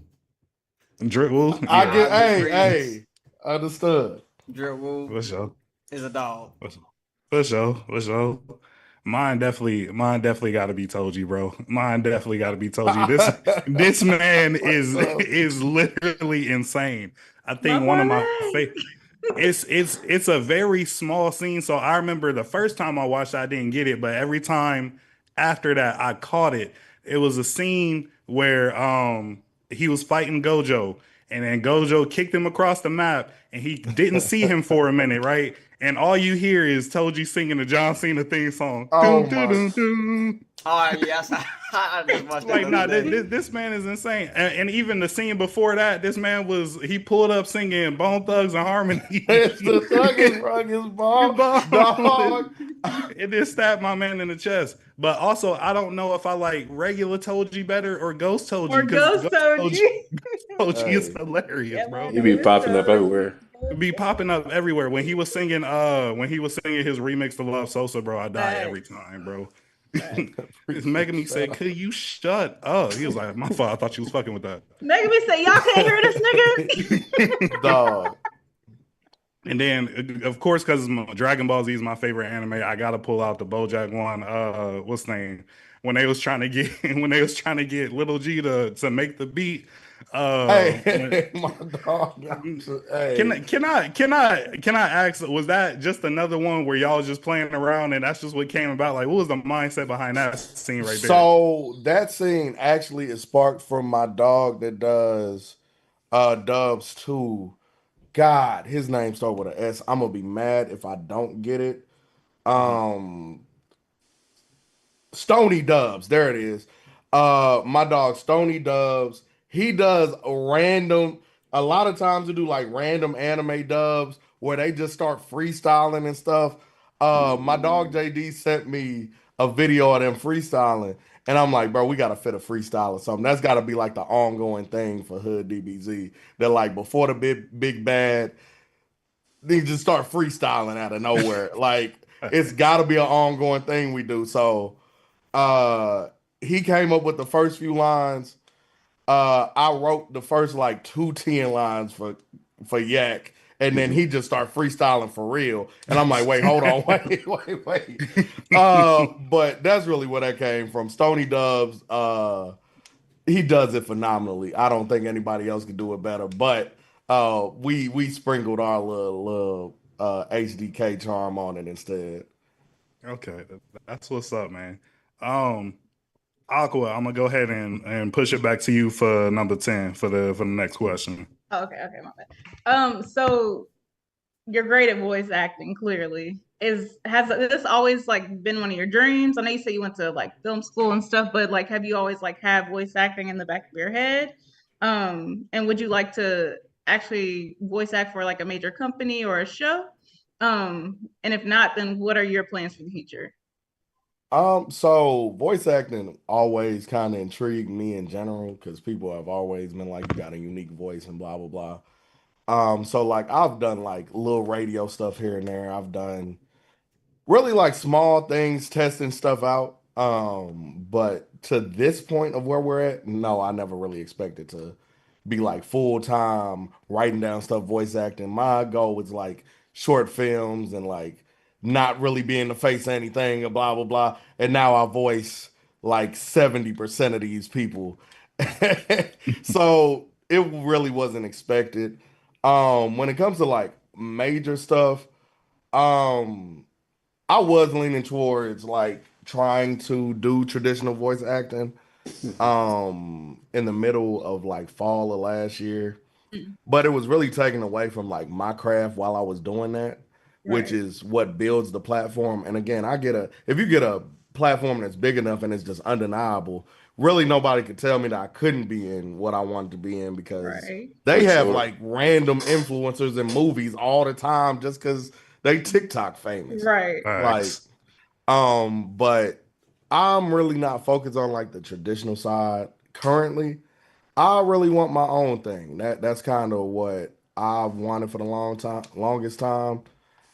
Drip Woo. I Yeah. get hey, understood. Drip Woo For sure. is a dog. For sure. For sure. Mine definitely got to be Toji, bro. Mine definitely got to be Toji. This man is literally insane. I My think one of my parlay. favorite. It's a very small scene. So I remember the first time I watched, I didn't get it, but every time after that, I caught it. It was a scene where he was fighting Gojo, and then Gojo kicked him across the map, and he didn't see him for a minute, right? And all you hear is Toji singing the John Cena theme song. Oh Dun, dun, my. dun, dun. Oh yes, I just watched that Like, the nah, other day. this man is insane. And even the scene before that, this man he pulled up singing Bone Thugs and Harmony. It's the Thuggish ball, dog. It just stabbed my man in the chest. But also, I don't know if I like regular Toji better or Ghost Toji Or because Ghost Ghost Toji. Toji is Hey. hilarious, bro. He be popping up everywhere. Be popping up everywhere. When he was singing his remix to Love Sosa, bro, I die every time, bro. It's making me say, could you shut up? He was like, my fault, I thought you was fucking with that. Making me say, y'all can't hear this nigga. Dog. And then, of course, because Dragon Ball Z is my favorite anime, I gotta pull out the BoJack one. What's the name? When they was trying to get Little G to make the beat. Hey, my dog. Hey. Can I ask? Was that just another one where y'all was just playing around and that's just what came about? Like, what was the mindset behind that scene right there? So that scene actually is sparked from my dog that does dubs too. God, his name starts with an S. I'm gonna be mad if I don't get it. Um Stony Dubs, there it is. My dog Stony Dubs, he does a lot of times to do like random anime dubs where they just start freestyling and stuff. My dog JD sent me a video of them freestyling, and I'm like, bro, we gotta fit a freestyle or something. That's gotta be like the ongoing thing for Hood DBZ. That like before the big bad, they just start freestyling out of nowhere. Like it's gotta be an ongoing thing we do. So he came up with the first few lines. I wrote the first like 210 lines for Yak, and then he just started freestyling for real. And I'm like, wait, hold on, wait. But that's really where that came from. Stony Dubs, he does it phenomenally. I don't think anybody else could do it better. But we sprinkled our little HDK charm on it instead. Okay, that's what's up, man. Um, Aqua, I'm gonna go ahead and push it back to you for number 10 for the next question. Oh, okay, my bad. So you're great at voice acting, clearly. Has this always like been one of your dreams? I know you said you went to like film school and stuff, but like have you always like had voice acting in the back of your head? And would you like to actually voice act for like a major company or a show? And if not, then what are your plans for the future? So voice acting always kind of intrigued me in general because people have always been like, you got a unique voice and blah blah blah. So like I've done like little radio stuff here and there. I've done really like small things, testing stuff out. But to this point of where we're at, no, I never really expected to be like full time writing down stuff, voice acting. My goal was like short films and like not really being the face of anything and blah blah blah. And now I voice like 70% of these people. So it really wasn't expected. When it comes to like major stuff, um I was leaning towards like trying to do traditional voice acting in the middle of like fall of last year, Mm, but it was really taken away from like my craft while I was doing that, which right, is what builds the platform. And again, I get a if you get a platform that's big enough and it's just undeniable, really nobody could tell me that I couldn't be in what I wanted to be in because right, they For have sure. like random influencers in movies all the time just because they TikTok famous. right. Like Facts. but I'm really not focused on like the traditional side currently. I really want my own thing. That's kind of what I've wanted for the longest time.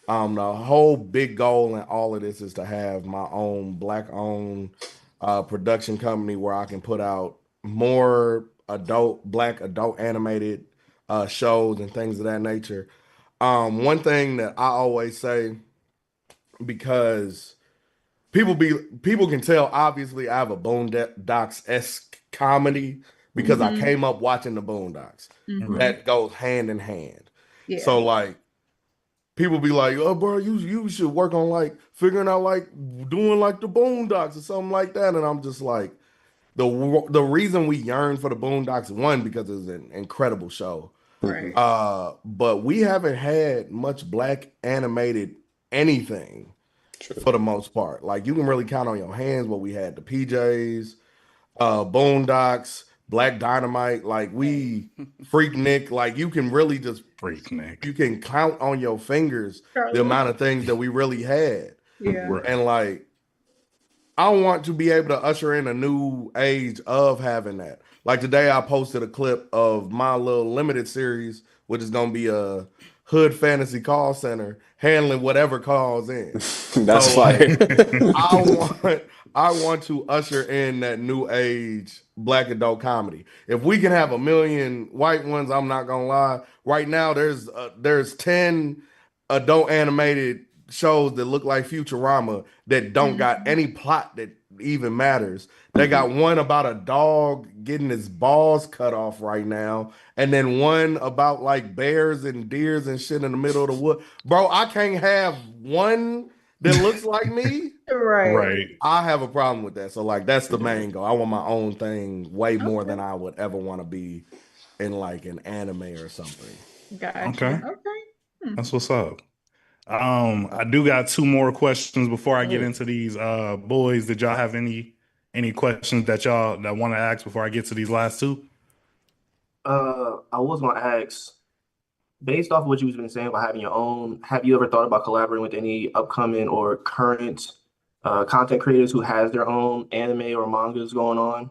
The whole big goal in all of this is to have my own black-owned production company where I can put out more black adult animated shows and things of that nature. One thing that I always say because people can tell obviously I have a Boondocks-esque comedy because I Mm-hmm. came up watching the Boondocks. Mm-hmm. Right. That goes hand in hand. Yeah. So like people be like, "Oh, bro, you should work on like figuring out like doing like the Boondocks or something like that." And I'm just like, the reason we yearn for the Boondocks, one because it's an incredible show, Right. but we haven't had much black animated anything True. for the most part. Like you can really count on your hands what we had the PJs, Boondocks, Black Dynamite, like we Freak Nick, like you can really just Freak you Nick. can count on your fingers the Charlie. amount of things that we really had. Yeah. Right. And like I want to be able to usher in a new age of having that. Like today, I posted a clip of my little limited series, which is gonna be a hood fantasy call center handling whatever calls in. That's So like, fire. I want I want to usher in that new age black adult comedy. If we can have a million white ones, I'm not gonna lie. Right now, there's 10 adult animated shows that look like Futurama that don't got Mhm. any plot that even matters. They got one about a dog getting his balls cut off right now, and then one about like bears and deers and shit in the middle of the wood. Bro, I can't have one that looks like me. Right. Right. I have a problem with that. So like that's the main goal. I want my own thing way more than Okay. I would ever want to be in like an anime or something. Gotcha. Okay. Okay. Hmm. That's what's up. I do got two more questions before I Go get ahead. into these boys. Did y'all have any questions that y'all that want to ask before I get to these last two? I was gonna ask, based off of what you've been saying about having your own, have you ever thought about collaborating with any upcoming or current content creators who has their own anime or mangas going on?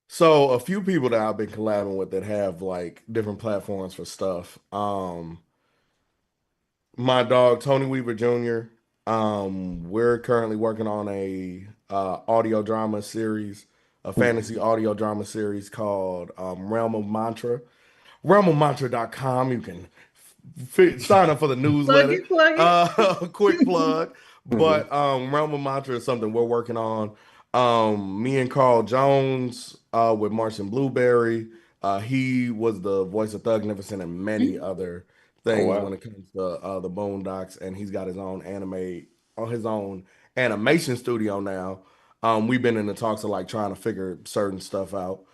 So a few people that I've been collabing with that have like different platforms for stuff. My dog Tony Weaver Jr. We're currently working on a audio drama series, a fantasy audio drama series called Realm of Mantra. Realmofmantra.com. You can sign up for the Plug newsletter. it, plug Quick it. plug. But Realm of Mantra is something we're working on. Me and Carl Jones with Martian Blueberry. He was the voice of Thugnificent and many other Oh things when wow. it comes to the Boondocks, and he's got his own animation studio now. We've been in the talks of like trying to figure certain stuff out.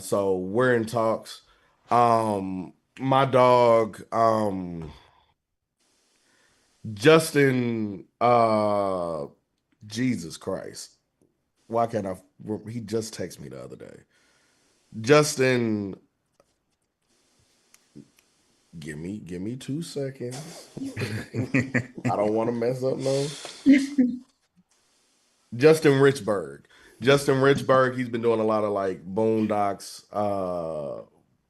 So we're in talks. My dog, Justin, Jesus Christ. Why can't I? He just texted me the other day. Justin, give me 2 seconds. I don't want to mess up no. Justin Richburg. Justin Richburg, he's been doing a lot of like Boondocks,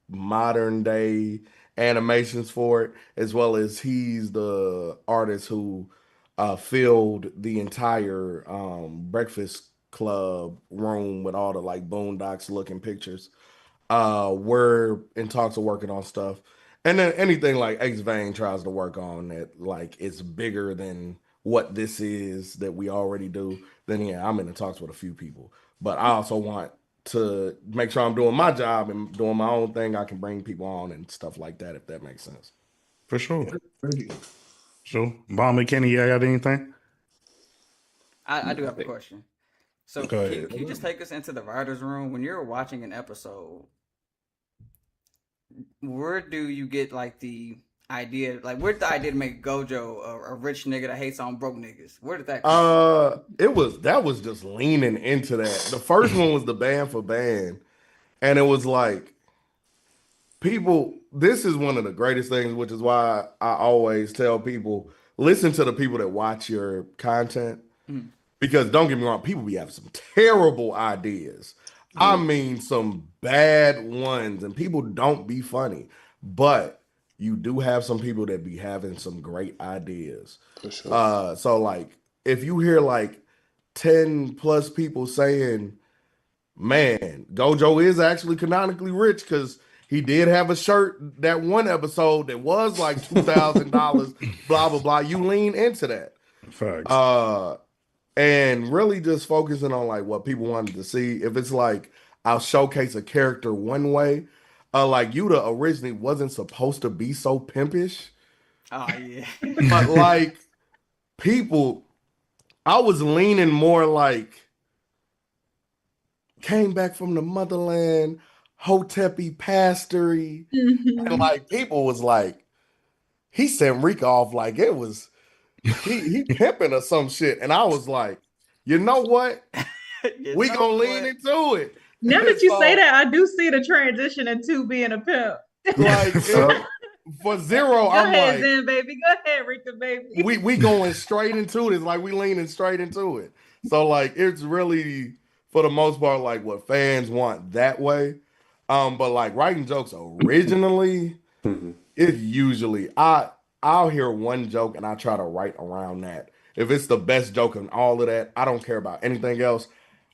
modern day animations for it, as well as he's the artist who filled the entire Breakfast Club room with all the like Boondocks looking pictures. We're in talks of working on stuff. And then anything like X Vane tries to work on that like it's bigger than what this is that we already do, then yeah, I'm in the talks with a few people. But I also want to make sure I'm doing my job and doing my own thing. I can bring people on and stuff like that, if that makes sense. For sure. Very good. Sure. Bomb McKinney, you got anything? I do have a question. So Go can ahead. you just take us into the writer's room when you're watching an episode? Where do you get like the idea? Like, where's the idea to make Gojo a rich nigga that hates on broke niggas? Where did that come That was just leaning into that. The first one was the band for band, and it was like people, this is one of the greatest things, which is why I always tell people listen to the people that watch your content. from? Because don't get me wrong, people be having some terrible ideas. I mean, some bad ones, and people don't be funny. But you do have some people that be having some great ideas. For sure. So like if you hear like 10 plus people saying, man, Gojo is actually canonically rich because he did have a shirt that one episode that was like $2,000, blah blah blah. You lean into that. Facts. And really just focusing on like what people wanted to see. If it's like I'll showcase a character one way, like Yuta originally wasn't supposed to be so pimpish, Oh yeah. but like people, I was leaning more like came back from the motherland, Hotepi pastory, and like people was like he sent Rika off like it was he pimping or some shit, and I was like, you know what? We gonna lean into it. Now that you So, say that, I do see the transition into being a pimp. like for Zero, Go I'm ahead, like, then, baby. Go ahead, Rika, baby. we going straight into this, like we leaning straight into it. So like it's really for the most part like what fans want that way. But like writing jokes originally, it's usually I'll hear one joke and I try to write around that. If it's the best joke in all of that, I don't care about anything else.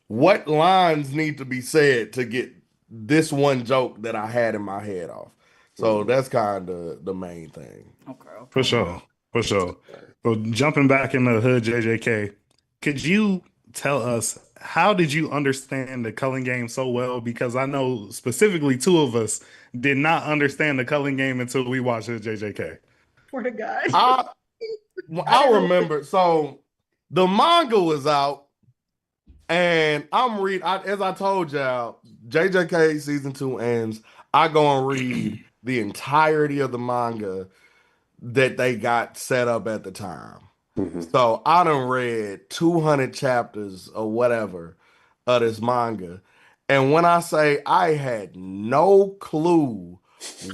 What lines need to be said to get this one joke that I had in my head off? So that's kind of the main thing. Okay. For sure. For sure. Well, jumping back in the hood, JJK, could you tell us how did you understand the culling game so well? Because I know specifically two of us did not understand the culling game until we watched the JJK. For the God. I remember. So the manga was out, and I'm read. As I told y'all, JJK season 2 ends. I go and read the entirety of the manga that they got set up at the time. So I done read 200 chapters or whatever of this manga. And when I say I had no clue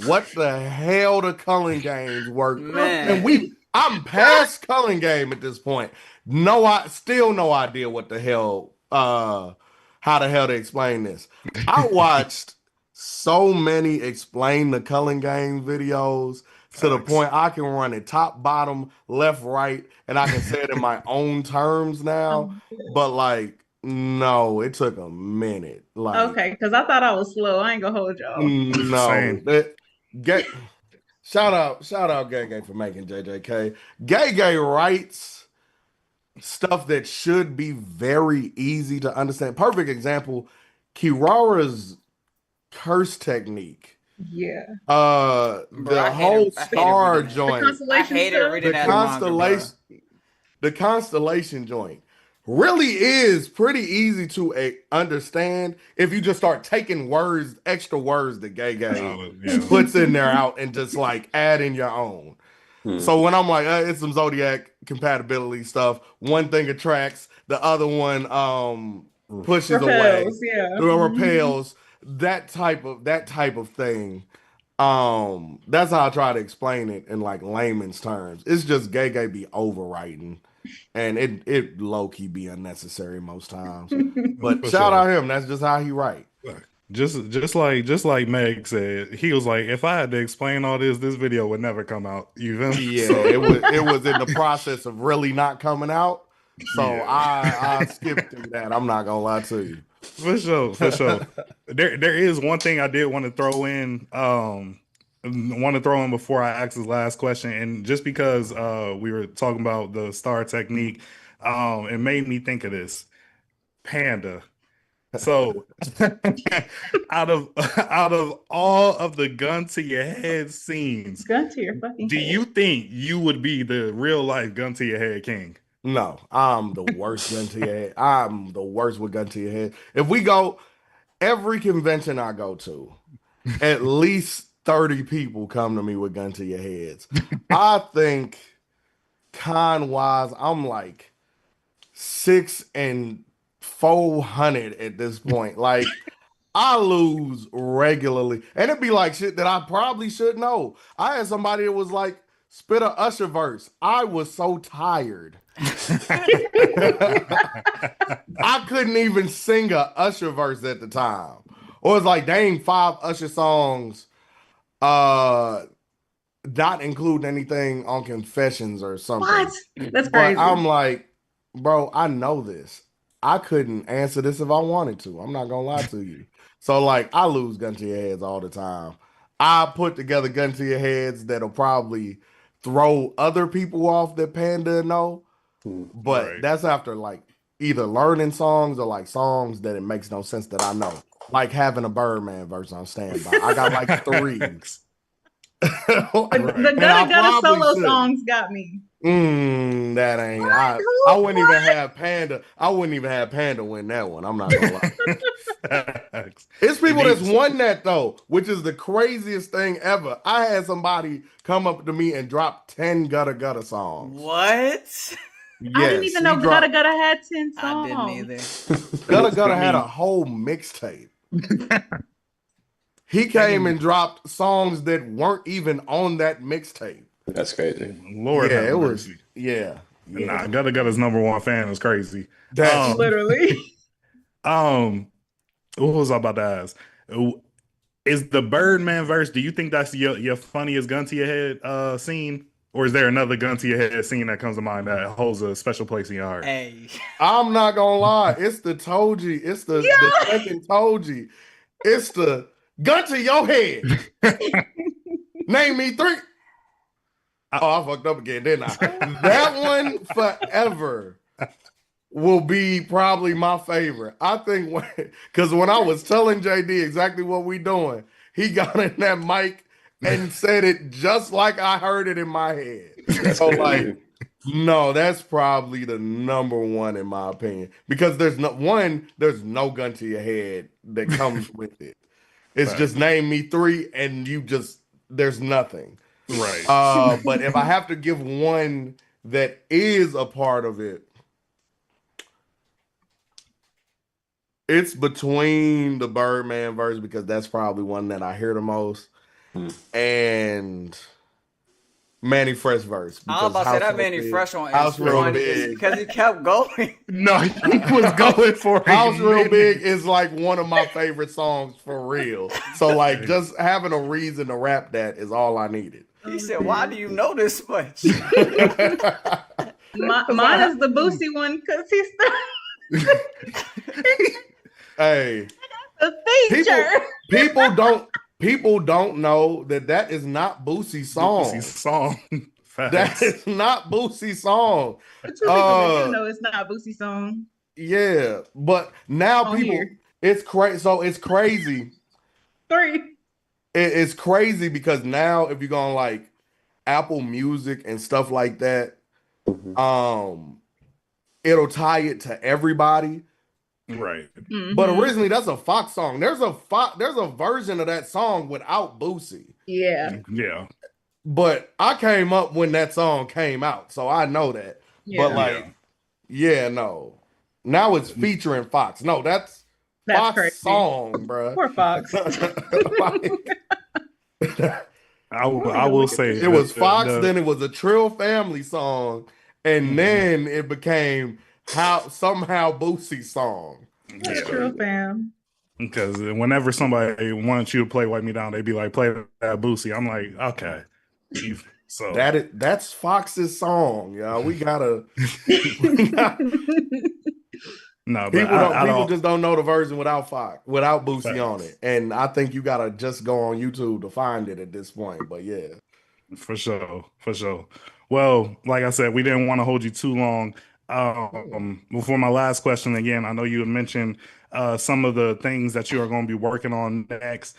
what the hell the culling games were, Man. and I'm past culling game at this point. No, I still no idea what the hell, how the hell to explain this. I watched so many explain the culling game videos to the point I can run it top, bottom, left, right, and I can say it in my own terms now. But like, no, it took a minute. Like, Okay, because I thought I was slow. I ain't gonna hold y'all. no, Same. get shout out Gay Gay for making JJK. Gay Gay writes stuff that should be very easy to understand. Perfect example, Kirara's curse technique. Yeah. The Bro, I whole hated star reading that. The joint, I constellation hated stuff. reading the that in manga, bro. constellation, the constellation joint. really is pretty easy to understand if you just start taking words, extra words that Gay Gay Yeah. puts in there out and just like adding your own. Hmm. So when I'm like, it's some Zodiac compatibility stuff, one thing attracts, the other one pushes away, Repels, yeah. or repels, that type of thing. That's how I try to explain it in like layman's terms. It's just Gay Gay be overwriting, and it low key be unnecessary most times. But For shout sure. out him. That's just how he write. Just like Meg said, he was like, if I had to explain all this video would never come out. You feel me? Yeah, So it was in the process of really not coming out. So yeah, I skipped through that. I'm not gonna lie to you. for sure, for sure. There is one thing I did want to throw in. Want to throw in before I ask this last question, and just because we were talking about the star technique, it made me think of this Panda. So, out of out of all of the gun to your head scenes, Gun to your fucking do head. you think you would be the real life gun to your head king? No, I'm the worst gun to your head. I'm the worst with gun to your head. If we go every convention I go to, at least 30 people come to me with gun to your heads. I think con wise, I'm like 6 and 400 at this point. Like I lose regularly. And it'd be like shit that I probably should know. I had somebody that was like, spit a Usher verse. I was so tired. I couldn't even sing a Usher verse at the time. Or it's like, dang, 5 Usher songs, uh, not including anything on Confessions or something. What? That's But crazy. I'm like, bro, I know this. I couldn't answer this if I wanted to. I'm not gonna lie to you. So like I lose gun to your heads all the time. I put together gun to your heads that'll probably throw other people off that Panda know, Hmm. but Right. that's after like either learning songs or like songs that it makes no sense that I know. Like having a Birdman verse on standby. I got like three. The Right. And I Gutta Gutta probably solo shouldn't. songs got me. That ain't What? I wouldn't even have Panda. I wouldn't even have Panda win that one. I'm not gonna lie. Facts. It's It people that's needs won that though, which is the craziest thing ever. I had somebody come up to me and drop 10 Gutta Gutta songs. What? I didn't Yes, even he know Gutta dropped Gutta had 10 I didn't songs. either. Gutta Gutta I had a mean, whole mixtape. He I came mean, and dropped songs that weren't even on that mixtape. That's crazy. Lord Yeah, have it was mercy. yeah, Nah, yeah. Gutta Gutta's number one fan is crazy. That's Um, Literally. um, what was I about to ask? Is the Birdman verse? Do you think that's your funniest gun to your head scene, or is there another gun to your head scene that comes to mind that holds a special place in your heart? Hey. I'm not gonna lie. It's the Toji. It's the Yeah. second Toji. It's the gun to your head. Name me three. Oh, I fucked up again, didn't I? That one forever will be probably my favorite. I think because when I was telling JD exactly what we doing, he got in that mic and said it just like I heard it in my head. That's So like, crazy. no, that's probably the number one in my opinion. Because there's no gun to your head that comes with it. It's just Facts. name me three and there's nothing. Right. But if I have to give one that is a part of it, it's between the Birdman verse because that's probably one that I hear the most, Hmm. and Manny Fresh verse I was because about to say that Manny Fresh on House is Real funny. It's Big. because he kept going. No, he was going for a House Real Big minute. is like one of my favorite songs for real. So like just having a reason to rap that is all I needed. He said, "Why do you know this much?" Mine is the Boosie one because he's Hey, the people feature. people don't know that is not Boosie's Boosie's song. song. That Facts. is not Boosie's song. Two people that do know it's not Boosie song Yeah, but now on people, here. it's crazy. So it's crazy. 3. It's crazy because now if you go on like Apple Music and stuff like that, Mhm. um, it'll tie it to everybody. Right. But Mhm. originally, that's a Fox song. There's a version of that song without Boosie. Yeah. Yeah. But I came up when that song came out, so I know that. But Yeah. Yeah. like, yeah, no. Now it's featuring Fox. No, that's That's Fox crazy. song, bruh. Poor Fox. Like, I will say it was Fox, the then it was a Trill Family song, and mhm. then it became how somehow Boosie's song. That's Yeah. True crazy. fam. Because whenever somebody wants you to play Wipe Me Down, they'd be like, play that Boosie. I'm like, okay. So That's Fox's song, y'all. We gotta no, but people I people don't just don't know the version without Fox, without Boosie on facts. it. And I think you gotta just go on YouTube to find it at this point. But yeah. For sure, for sure. Well, like I said, we didn't want to hold you too long. Before my last question, again, I know you had mentioned some of the things that you are going to be working on next,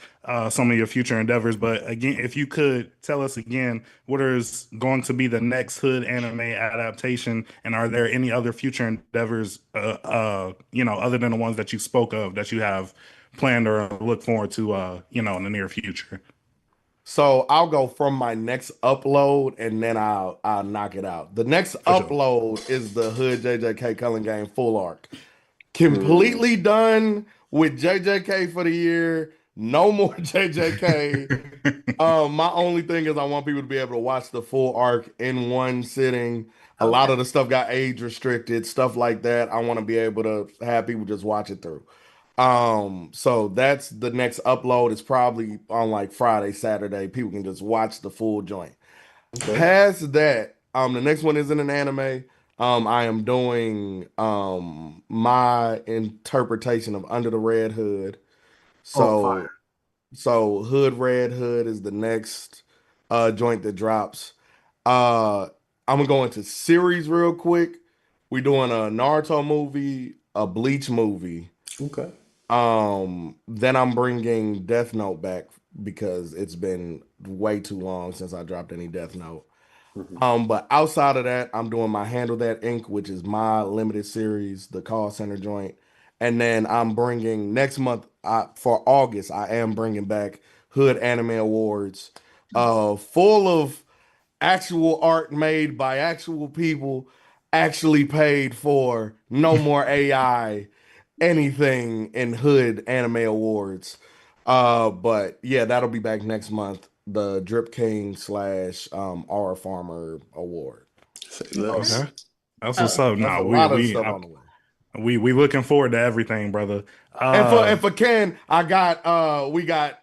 some of your future endeavors. But again, if you could tell us again, what is going to be the next Hood anime adaptation, and are there any other future endeavors, other than the ones that you spoke of that you have planned or look forward to, in the near future? So I'll go from my next upload and then I'll knock it out. The next For sure. upload is the Hood JJK Cullen Game full arc. Mm. Completely done with JJK for the year. No more JJK. My only thing is I want people to be able to watch the full arc in one sitting. A lot Okay. of the stuff got age restricted, stuff like that. I want to be able to have people just watch it through. So that's the next upload. It's probably on like Friday, Saturday. People can just watch the full joint. Okay. Past that, the next one isn't an anime. I am doing my interpretation of Under the Red Hood. Oh, fire. So Hood Red Hood is the next joint that drops. Uh I'm gonna go into series real quick. We're doing a Naruto movie, a Bleach movie. Okay. Then I'm bringing Death Note back because it's been way too long since I dropped any Death Note. Mhm. But outside of that, I'm doing my Handle That Inc., which is my limited series, the call center joint. And then I'm bringing next month for August, I am bringing back Hood Anime Awards, full of actual art made by actual people, actually paid for, no more AI, anything in Hood Anime Awards. But yeah, that'll be back next month. The Drip King slash R Farmer Award. Say Okay. less. Okay. That's what's Oh, up. That's a Now lot of stuff on the way. we looking forward to everything, brother. And for Ken, we got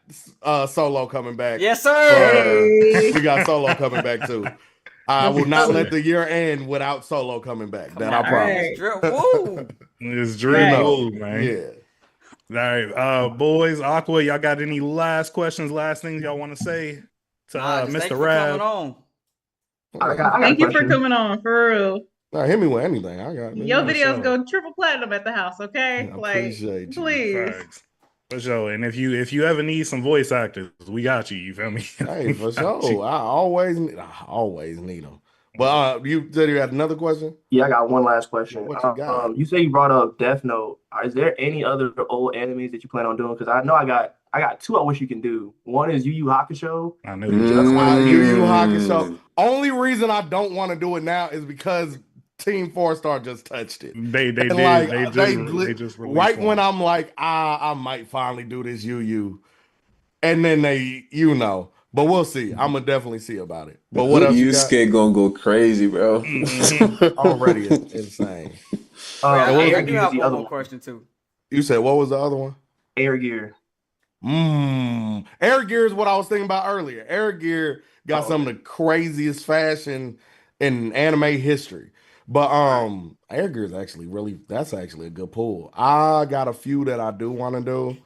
Solo coming back. Yes, sir. For hey. we got Solo coming back too. I Let's will not go. let the year end without Solo coming back. Come That I on, All man. It's right. promise. drip. Woo. It's You drip Right. know, woo, man. yeah. All right, boys, Aqua, y'all got any last questions, last things y'all want to say to Nah, just thank Mr. you for coming Rab? on. I got a Thank you for question. coming on, for real. Nah, hit me with anything. I got Your For videos sure. go triple platinum at the house, I okay? Like, appreciate you. please. Facts. For sure. And if you ever need some voice actors, we got you. You feel me? Hey, We for got you. sure. I always need them. But you said you had another question? Yeah, I got one last question. What you got? You say you brought up Death Note. Is there any other old animes that you plan on doing? Because I know I got two I wish you can do. One is Yu Yu Hakusho. I knew he was Just gonna say that. Yu Yu Hakusho. Mm. Only reason I don't want to do it now is because Team Four Star just touched it. They And did. like They just released right when one. I'm like, I might finally do this Yu Yu. And then but we'll see. I'm gonna definitely see about it. The But what hood else you you got? skate gonna go crazy, bro. Hmm. Already is insane. Wait, And what was I Air do Gear is have the one other more one. question too. you said? What was the other one? Air Gear. Air Gear is what I was thinking about earlier. Air Gear got Oh, some of okay. the craziest fashion in anime history. But Right. Air Gear is that's actually a good pull. I got a few that I do want to do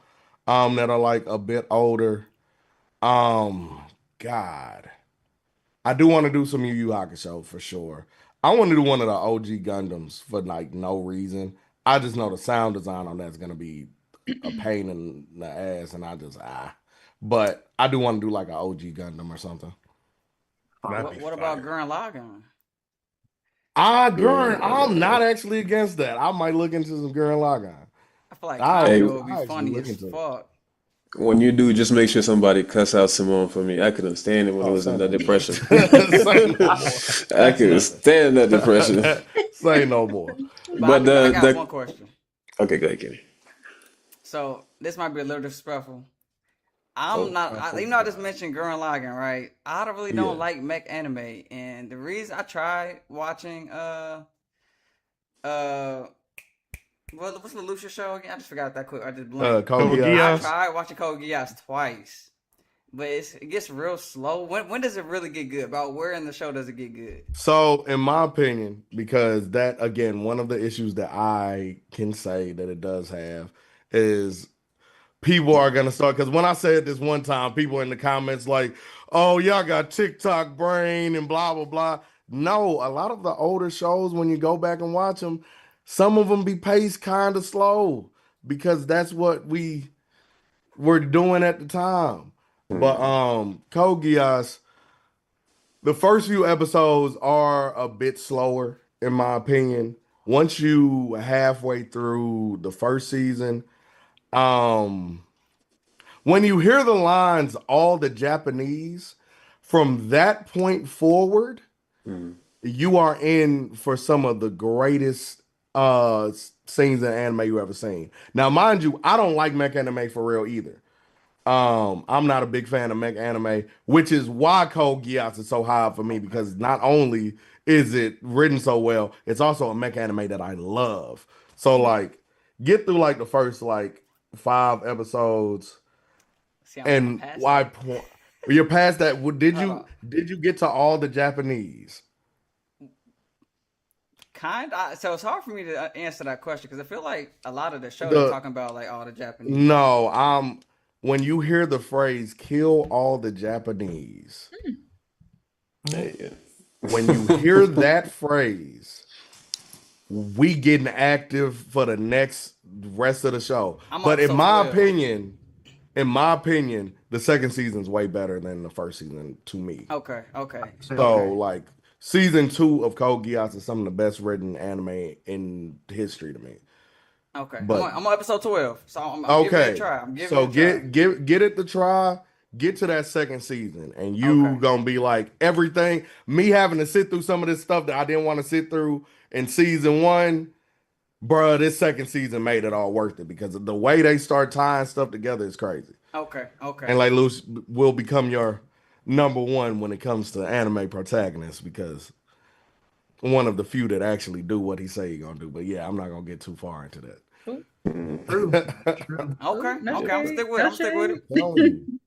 that are like a bit older. Um God. I do want to do some Yu Yu Hakusho for sure. I want to do one of the OG Gundams for like no reason. I just know the sound design on that's gonna be a pain in the ass, and I just But I do want to do like an OG Gundam or something. That'd Fire. be What about fire. Gurren Lagann? I'm not actually against that. I might look into some Gurren Lagann. I feel like Hey, Convo would be I actually funny look as into it. fuck. when you do, just make sure somebody cuss out Simone for me. I couldn't stand it when I Oh, was in say that no more. depression. Say no more. I That's couldn't nothing. stand that depression. Say no more. But But I the got one the question. okay, go ahead, Kenny. So this might be a little disrespectful. I'm Oh, not, Oh even though I just God. mentioned Gurren Lagann, right? I don't really don't yeah. like mech anime, and the reason I tried watching uh what's the Lucia show again? I just forgot that quick. I just blanked. Code Kogias. I Geass. tried watching Code Geass twice, but it gets real slow. When does it really get good? About where in the show does it get good? So, in my opinion, because that again, one of the issues that I can say that it does have is people are gonna start because when I said this one time, people in the comments like, "Oh, y'all got TikTok brain and blah blah blah." No, a lot of the older shows, when you go back and watch them, some of them be paced kind of slow because that's what we were doing at the time. But Hmm. Code Geass, the first few episodes are a bit slower, in my opinion. Once you halfway through the first season, um, when you hear the lines, all the Japanese, from that point forward, Hmm. you are in for some of the greatest scenes in anime you ever seen. Now, mind you, I don't like mech anime for real either. I'm not a big fan of mech anime, which is why Code Geass is so high for me Okay. because not only is it written so well, it's also a mech anime that I love. So like, get through like the first like 5 episodes, See, I'm and past why that. point? You're past that. Did Hold on. you get to all the Japanese? Kind of, so it's hard for me to answer that question because I feel like a lot of the show they The talking about like all the Japanese. No, when you hear the phrase "kill all the Japanese," Yeah. when you hear that phrase, we getting active for the next rest of the show. I'm on But episode 12. in my opinion, the second season's way better than the first season to me. Okay, okay, Say no So okay, more. like season two of Code Geass is some of the best written anime in history to me. okay. But I'm on episode 12, so I'm giving it a okay, try. I'm giving it so a try. get it to try, get to that second season, and Okay, you gonna be like everything. Me having to sit through some of this stuff that I didn't want to sit through in season one, bruh. This second season made it all worth it because of the way they start tying stuff together is crazy. okay, And okay. like Luce will become your number one when it comes to anime protagonists because one of the few that actually do what he say he gonna do. But yeah, I'm not gonna get too far into that. Ooh, True. True. Okay, ooh, no okay. I'm gonna shade, stick with it. no I'm gonna stick with shade. it. Telling you.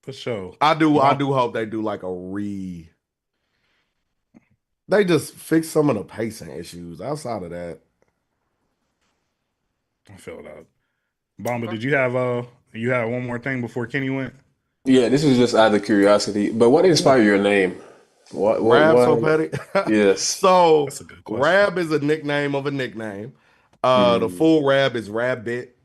For sure. I Bomb. do hope they do like a re they just fix some of the pacing issues. Outside of that, I feel that. Bomba, Okay. did you have one more thing before Kenny went? Yeah, this is just out of curiosity. But what yeah. inspired your name? What Rab so why? petty. Yes. So That's a good question. Rab is a nickname of a nickname. The Mm, full Rab is Rabbit.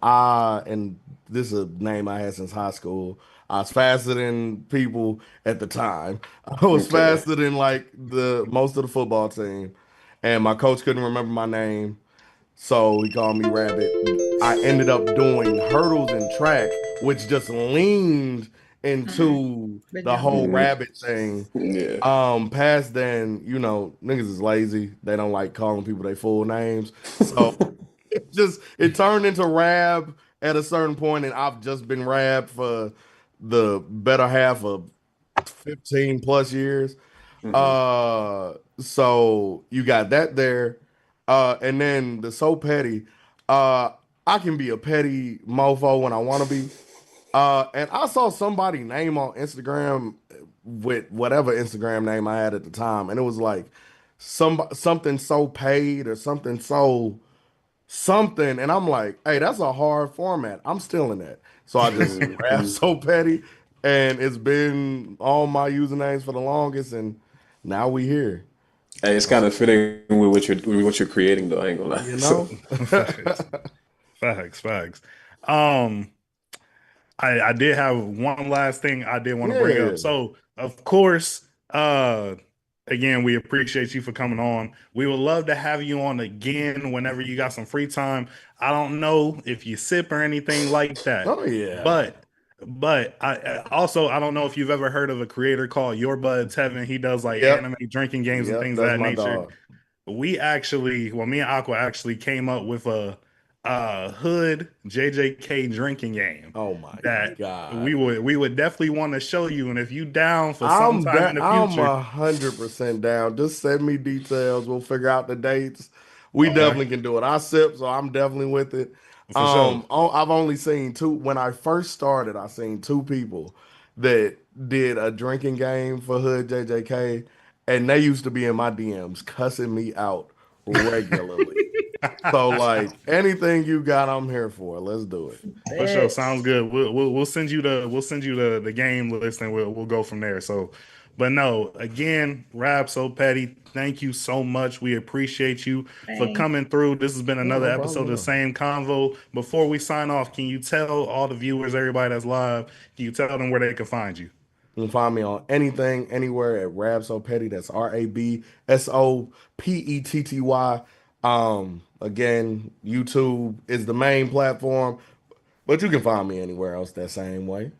I and this is a name I had since high school. I was faster than people at the time. I was okay. faster than like the most of the football team, and my coach couldn't remember my name. So he called me Rabbit. I ended up doing hurdles and track, which just leaned Mm-hmm. into The the jumping. whole Mm, rabbit thing. yeah. Past then, niggas is lazy. They don't like calling people their full names. So it turned into Rab at a certain point, and I've just been Rab for the better half of 15 plus years. Hmm. So you got that there. And then the so petty. Uh, I can be a petty mofo when I want to be. And I saw somebody name on Instagram with whatever Instagram name I had at the time, and it was like something so paid or something so something, and I'm like, hey, that's a hard format. I'm still in that. So I just rap Hmm. so petty, and it's been all my usernames for the longest, and now we here. Hey, it's kind So of fitting with what you're creating, though. I ain't gonna lie. you So, know, Facts. Facts. Facts. Um, I did have one last thing I did want to yeah, bring yeah, up. yeah. So of course, Again, we appreciate you for coming on. We would love to have you on again whenever you got some free time. I don't know if you sip or anything like that, Oh yeah. but I don't know if you've ever heard of a creator called Your Bud's Heaven. He does like Yep. anime drinking games and Yep. things of That's that my nature. dog. Me and Aqua actually came up with a hood JJK drinking game Oh my that God. we would definitely want to show you. And if you down for sometime in the I'm future, 100% down. Just send me details. We'll figure out the dates. We okay, definitely can do it. I sip, so I'm definitely with it. for sure. I've only seen two. When I first started, I seen two people that did a drinking game for Hood JJK, and they used to be in my DMs cussing me out regularly. So like anything you got, I'm here for. Let's do it. For sure, Bet. sounds good. We'll send you the game list and we'll go from there. So, but no, again, Rap So Petty, thank you so much. We appreciate you for Thanks. coming through. This has been Yeah, another no episode problem of at the all. Same Convo. Before we sign off, can you tell all the viewers, everybody that's live, can you tell them where they can find you? You can find me on anything, anywhere at Rab So Petty. That's RABSOPETTY. Again, YouTube is the main platform, but you can find me anywhere else that same way.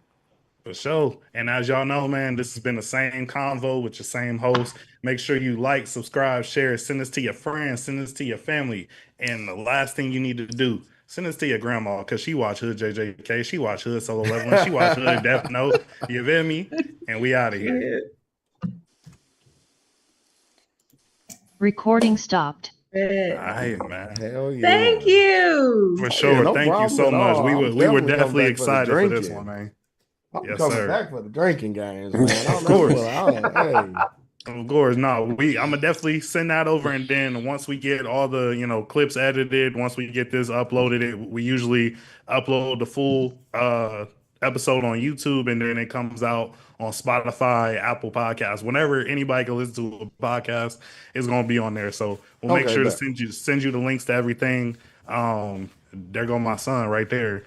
For sure. And as y'all know, man, this has been the same convo with your same host. Make sure you like, subscribe, share, send this to your friends, send this to your family. And the last thing you need to do, send this to your grandma because she watch Hood JJK, she watch Hood Solo Leveling, she watch Hood Death Note. You feel me? And we out of here. Yeah. Recording stopped. All Bet. right, man. Hell Thank yeah. you. For Oh yeah, sure. no Thank you problem so at much. all. I'm We were definitely coming definitely back for the excited for this one, drinking. man. I'm Yes, coming sir. back for the drinking games, man. Of That's course. what hey. Of course, no. I'm gonna definitely send that over, and then once we get all the clips edited, once we get this uploaded, we usually upload the full episode on YouTube, and then it comes out on Spotify, Apple Podcasts, whenever anybody can listen to a podcast, it's gonna be on there. So we'll make Okay, sure to bet. send you the links to everything. There go my son right there.